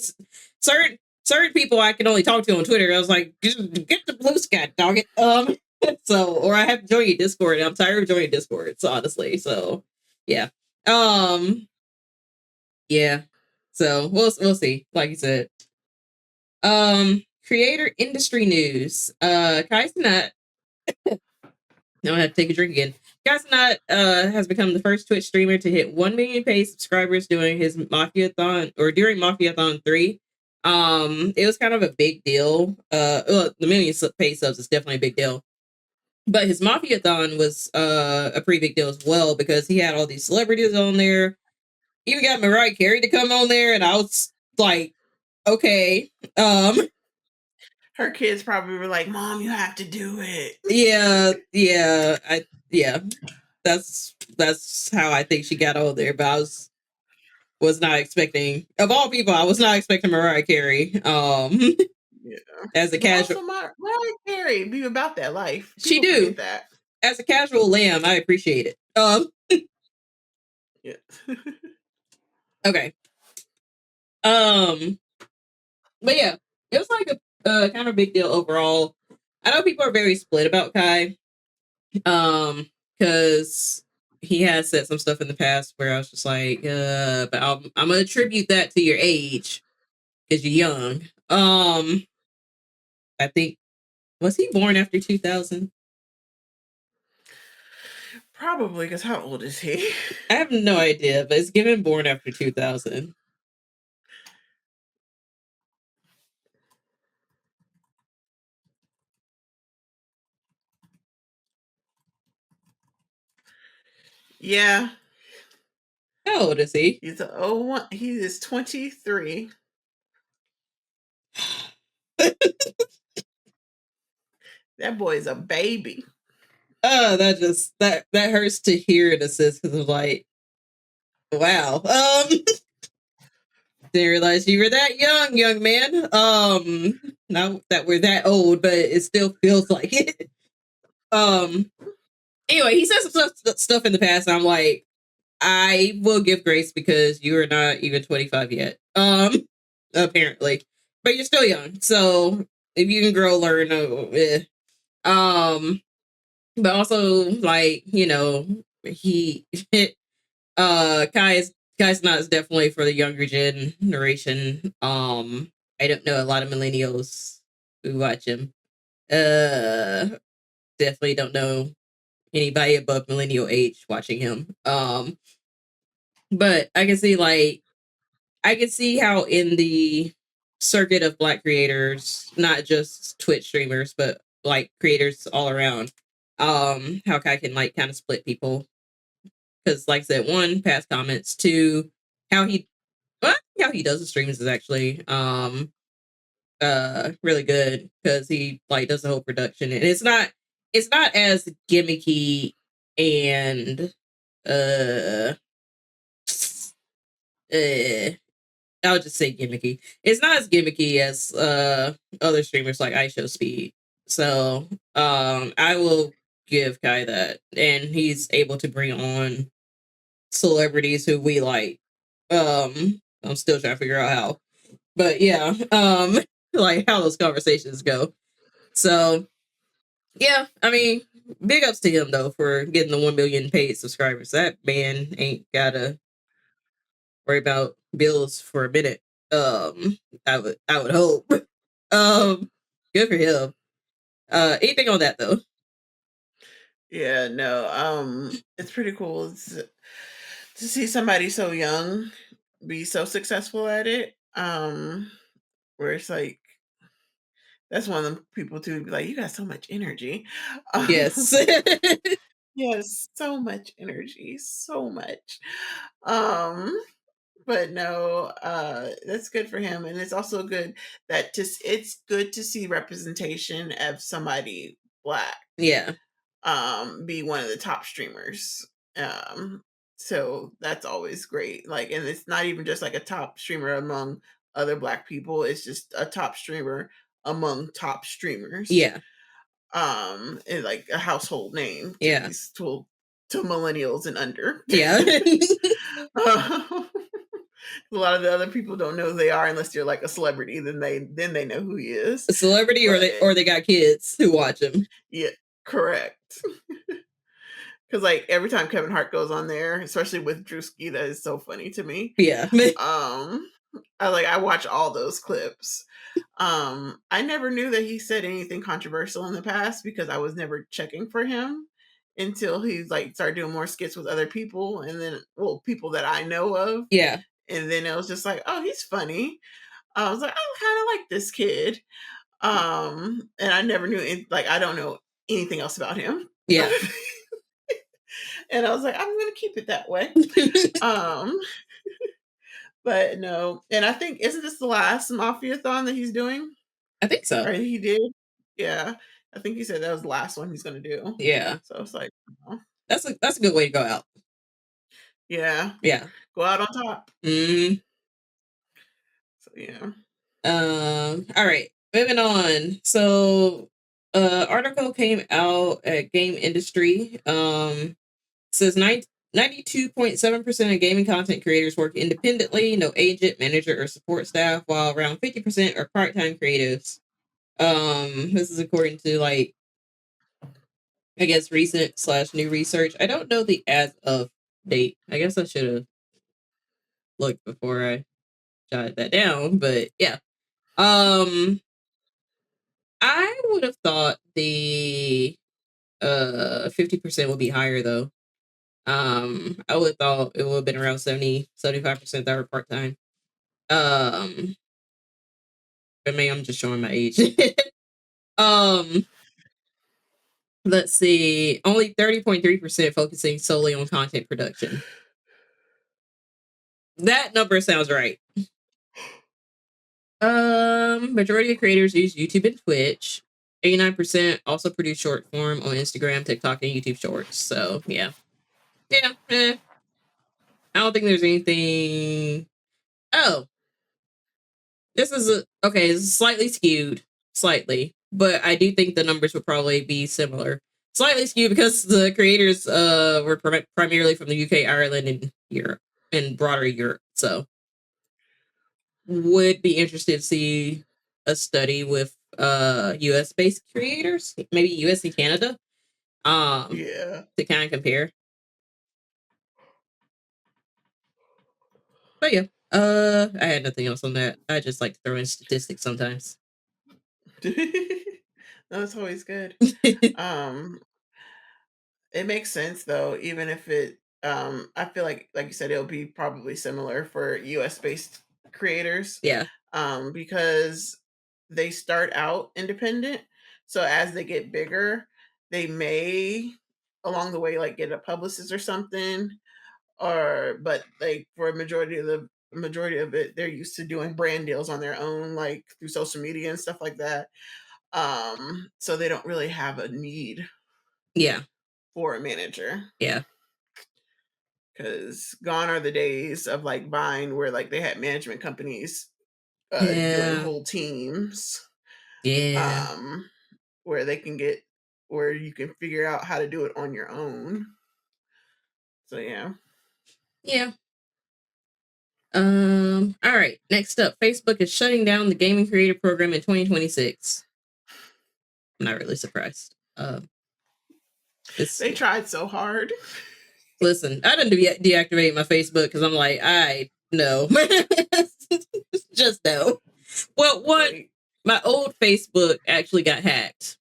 certain people I can only talk to on Twitter. I was like, just get the blue sky, dog it. So or I have to join your Discord, and I'm tired of joining Discord, so honestly. So yeah. Yeah. So we'll see. Like you said. Creator industry news. Kai Cenat. Now I have to take a drink again. Kai Cenat has become the first Twitch streamer to hit 1 million paid subscribers during his Mafiathon or during Mafiathon 3. It was kind of a big deal. Well, the million paid subs is definitely a big deal. But his Mafiathon was a pretty big deal as well because he had all these celebrities on there. Even got Mariah Carey to come on there, and I was like, okay. Her kids probably were like, "Mom, you have to do it." Yeah. That's how I think she got on there. But I was not expecting, of all people, I was not expecting Mariah Carey. Yeah. As a But casual, also Mariah Carey be about that life. she People forget do. that. As a casual lamb, I appreciate it. Yeah. Okay. But yeah, it was like a kind of big deal overall. I know people are very split about Kai, because he has said some stuff in the past where I was just like, but I'm gonna attribute that to your age because you're young. I think, was he born after 2000? Probably, because how old is he? I have no idea, but it's given born after 2000. Yeah. How old is he? He's a 01. He is 23. That boy is a baby. Oh, that hurts to hear in a sense because of like, wow. Didn't realize you were that young man. Not that we're that old, but it still feels like it. Anyway, he said some stuff in the past, and I'm like, I will give grace because you are not even 25 yet. Apparently, but you're still young. So if you can grow, learn. But also like he, Kai's not is definitely for the younger generation. I don't know a lot of millennials who watch him. Definitely don't know anybody above millennial age watching him. But I can see how in the circuit of Black creators, not just Twitch streamers, but like creators all around, how Kai can like kind of split people. Because like I said, one, past comments, two, how he how he does the streams is actually really good because he like does the whole production, and it's not as gimmicky and uh, uh I'll just say gimmicky. It's not as gimmicky as other streamers like iShowSpeed. So I will give Kai that, and he's able to bring on celebrities who we like. I'm still trying to figure out how, but yeah, like how those conversations go. So yeah, I mean, big ups to him though for getting the 1 million paid subscribers. That man ain't gotta worry about bills for a minute. I would hope. Good for him. Anything on that though? Yeah, no, it's pretty cool to see somebody so young be so successful at it. Where it's like that's one of them people too be like, you got so much energy. Yes. Yes, so much energy, so much. Um, but no, that's good for him, and it's also good that just it's good to see representation of somebody black Yeah. be one of the top streamers. Um, so that's always great. Like, and it's not even just like a top streamer among other black people, it's just a top streamer among top streamers. Yeah. And like a household name to Yeah. these to millennials and under. Yeah. A lot of the other people don't know who they are unless you're like a celebrity. Then they know who he is. A celebrity, or But they got kids who watch him. yeah, correct. Because like every time Kevin Hart goes on there, especially with Drewski, that is so funny to me. Yeah. Um, I watch all those clips. I never knew that he said anything controversial in the past because I was never checking for him until he like started doing more skits with other people, and then people that I know of, Yeah. and then it was just like, oh, he's funny. I was like, I kind of like this kid. And I never knew like I don't know anything else about him. Yeah. And I was like, I'm gonna keep it that way. Um, but no, and I think isn't this the last Mafia-thon that he's doing? I think so. Or he did? Yeah. I think he said that was the last one he's gonna do. Yeah. So it's like, oh, That's a good way to go out. yeah, Yeah. go out on top. Mm. So yeah. All right. Moving on. So article came out at Game Industry. Says 92.7% of gaming content creators work independently, no agent, manager, or support staff, while around 50% are part-time creatives. This is according to like I guess recent / new research. I don't know the as of date. I guess I should have looked before I jotted that down, but yeah. I would have thought the 50% would be higher though. I would have thought it would have been around 75% that were part time. But maybe I'm just showing my age. um, let's see. Only 30.3% focusing solely on content production. That number sounds right. Majority of creators use YouTube and Twitch. 89% also produce short form on Instagram, TikTok, and YouTube Shorts. So yeah. Yeah. I don't think there's anything. Oh, this is okay. It's slightly skewed, slightly, but I do think the numbers would probably be similar. Slightly skewed because the creators were primarily from the UK, Ireland, and Europe, and broader Europe. So would be interested to see a study with US based creators, maybe US and Canada, Yeah. to kind of compare. But yeah, I had nothing else on that. I just like to throw in statistics sometimes. No, it's always good. Um, it makes sense though, even if it I feel like you said it'll be probably similar for US based creators. Yeah. Because they start out independent. So as they get bigger, they may along the way like get a publicist or something. Or but like for a majority of it, they're used to doing brand deals on their own, like through social media and stuff like that. So they don't really have a need Yeah. for a manager Yeah. because gone are the days of like Vine where like they had management companies doing Yeah. whole teams, Yeah. um, where they can get where you can figure out how to do it on your own. So yeah. Yeah. All right. Next up, Facebook is shutting down the gaming creator program in 2026. I'm not really surprised. It's They tried so hard. listen. I didn't deactivate my Facebook because I'm like, I no, just no. Well, one, Like, my old Facebook actually got hacked,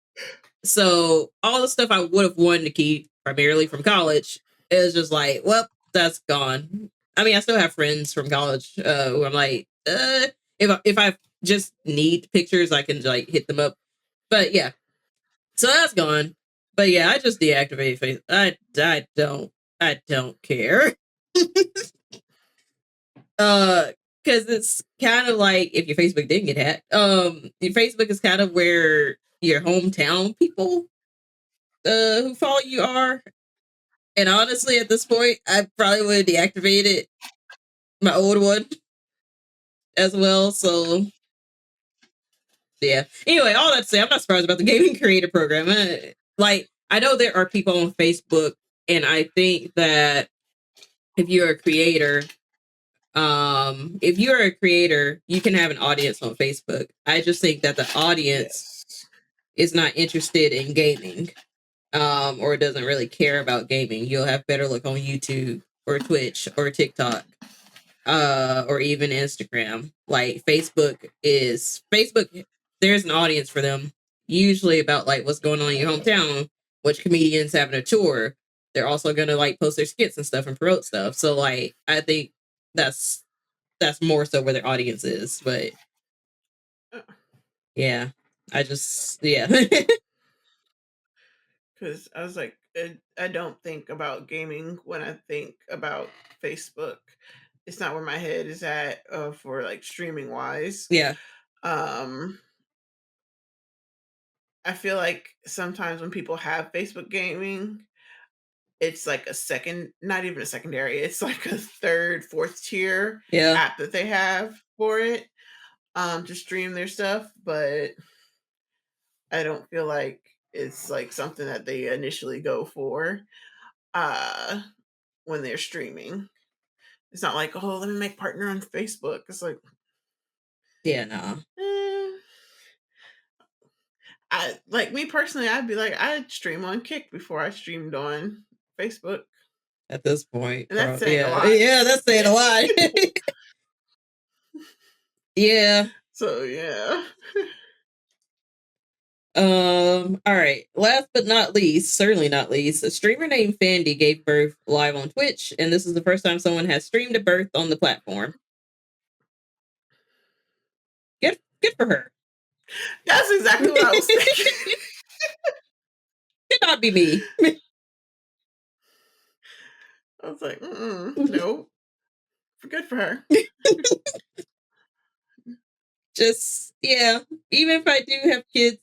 so all the stuff I would have wanted to keep, primarily from college, is just like, well, that's gone. I mean, I still have friends from college who I'm like, if I just need pictures, I can like hit them up. But yeah, so that's gone. But yeah, I just deactivated Facebook. I don't care. Because it's kind of like if your Facebook didn't get hacked, your Facebook is kind of where your hometown people who follow you are. And honestly, at this point, I probably would have deactivated my old one as well. So yeah. Anyway, all that to say, I'm not surprised about the gaming creator program. Like, I know there are people on Facebook, and I think that if you're a creator, you can have an audience on Facebook. I just think that the audience yes. is not interested in gaming, or doesn't really care about gaming. You'll have better luck on YouTube or Twitch or TikTok, or even Instagram. Like Facebook, there's an audience for them, usually about like what's going on in your hometown, which comedians having a tour. They're also gonna like post their skits and stuff and promote stuff. So like I think that's more so where their audience is. But yeah, yeah. Because I was like, I don't think about gaming when I think about Facebook. It's not where my head is at for like streaming wise. Yeah. Um, I feel like sometimes when people have Facebook gaming, it's like a second, not even a secondary, it's like a third, fourth tier Yeah. app that they have for it to stream their stuff. But I don't feel like it's like something that they initially go for uh when they're streaming. It's not like, oh, let me make partner on Facebook. It's like, Yeah, no. eh. I like me personally, I'd be like, I'd stream on Kick before I streamed on Facebook. At this point, And that's saying a yeah. lot. Yeah, that's saying a lot. Yeah. So yeah. All right. Last but not least, certainly not least, a streamer named Fandy gave birth live on Twitch, and this is the first time someone has streamed a birth on the platform. Good for her. That's exactly what I was thinking. Could not be me. I was like, no. Good for her. Just yeah. Even if I do have kids,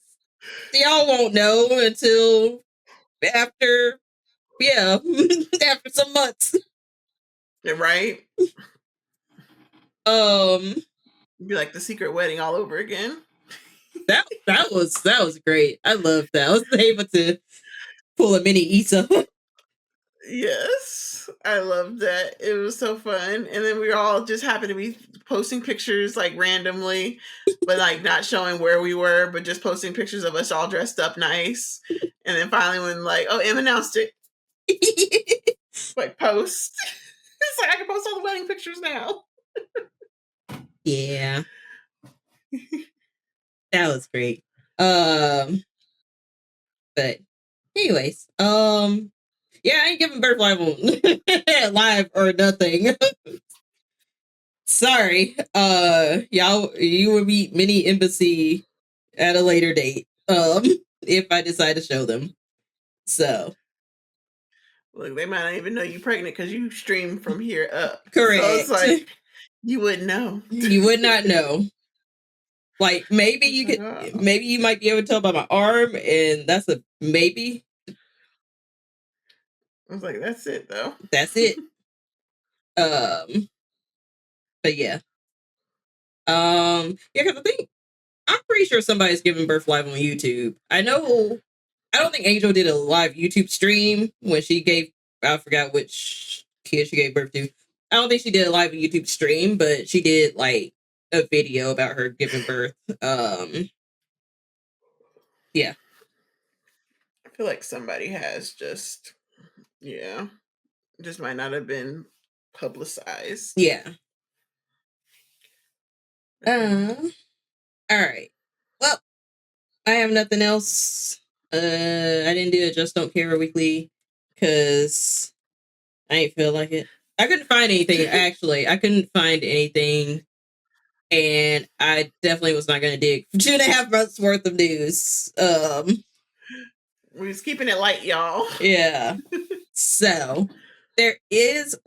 y'all won't know until after after some months. Right? Um It'd be like the secret wedding all over again. that was great. I loved that. I was able to pull a mini Issa. Yes, I loved that. It was so fun. And then we were all just happy to be posting pictures like randomly, but like not showing where we were, but just posting pictures of us all dressed up nice. And then finally, when like, oh, Em announced it, like post. It's like I can post all the wedding pictures now. Yeah. That was great. But anyways, yeah, I ain't giving birth live on live or nothing. Sorry. You will meet mini embassy at a later date. If I decide to show them. So Look, they might not even know you're pregnant because you stream from here up. correct. So it's like you wouldn't know. You would not know. Like maybe you could, maybe you might be able to tell by my arm, and that's a maybe. I was like, that's it though. That's it. But yeah. Yeah, because I'm pretty sure somebody's giving birth live on YouTube. I don't think Angel did a live YouTube stream when she gave, I forgot which kid she gave birth to. I don't think she did a live YouTube stream, but she did like a video about her giving birth. Yeah. I feel like somebody has just, yeah, just might not have been publicized. Yeah. All right. Well, I have nothing else. I didn't do a Just Don't Care weekly because I ain't feel like it. I couldn't find anything, actually. I couldn't find anything. And I definitely was not going to dig 2.5 months worth of news. We're just keeping it light, y'all. Yeah. So there is,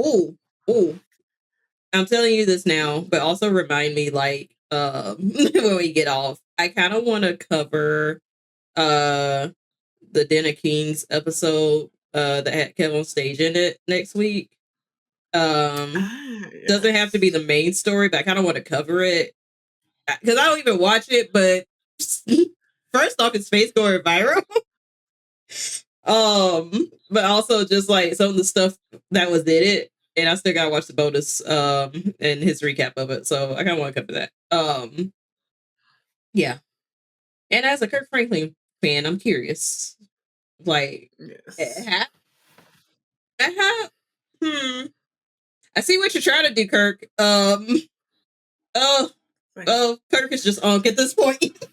I'm telling you this now, but also remind me, like, when we get off, I kind of want to cover the Den of Kings episode that had Kevin on stage in it next week. Yes. Doesn't have to be the main story, but I kind of want to cover it because I don't even watch it. But first off, his face going viral. But also just like some of the stuff that was in it, and I still gotta watch the bonus and his recap of it. So I kind of want to cover that. Yeah. And as a Kirk Franklin fan, I'm curious. Like, yes. I see what you're trying to do, Kirk. Kirk is just unk at this point.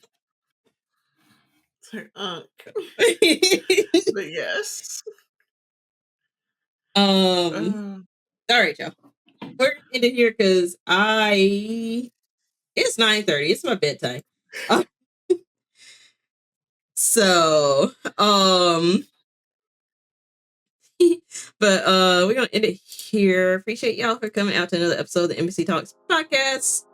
Unk. But yes. All right, y'all. We're gonna end it here because it's 9:30. It's my bedtime. So, but we're gonna end it here. Appreciate y'all for coming out to another episode of the NBC Talks podcast.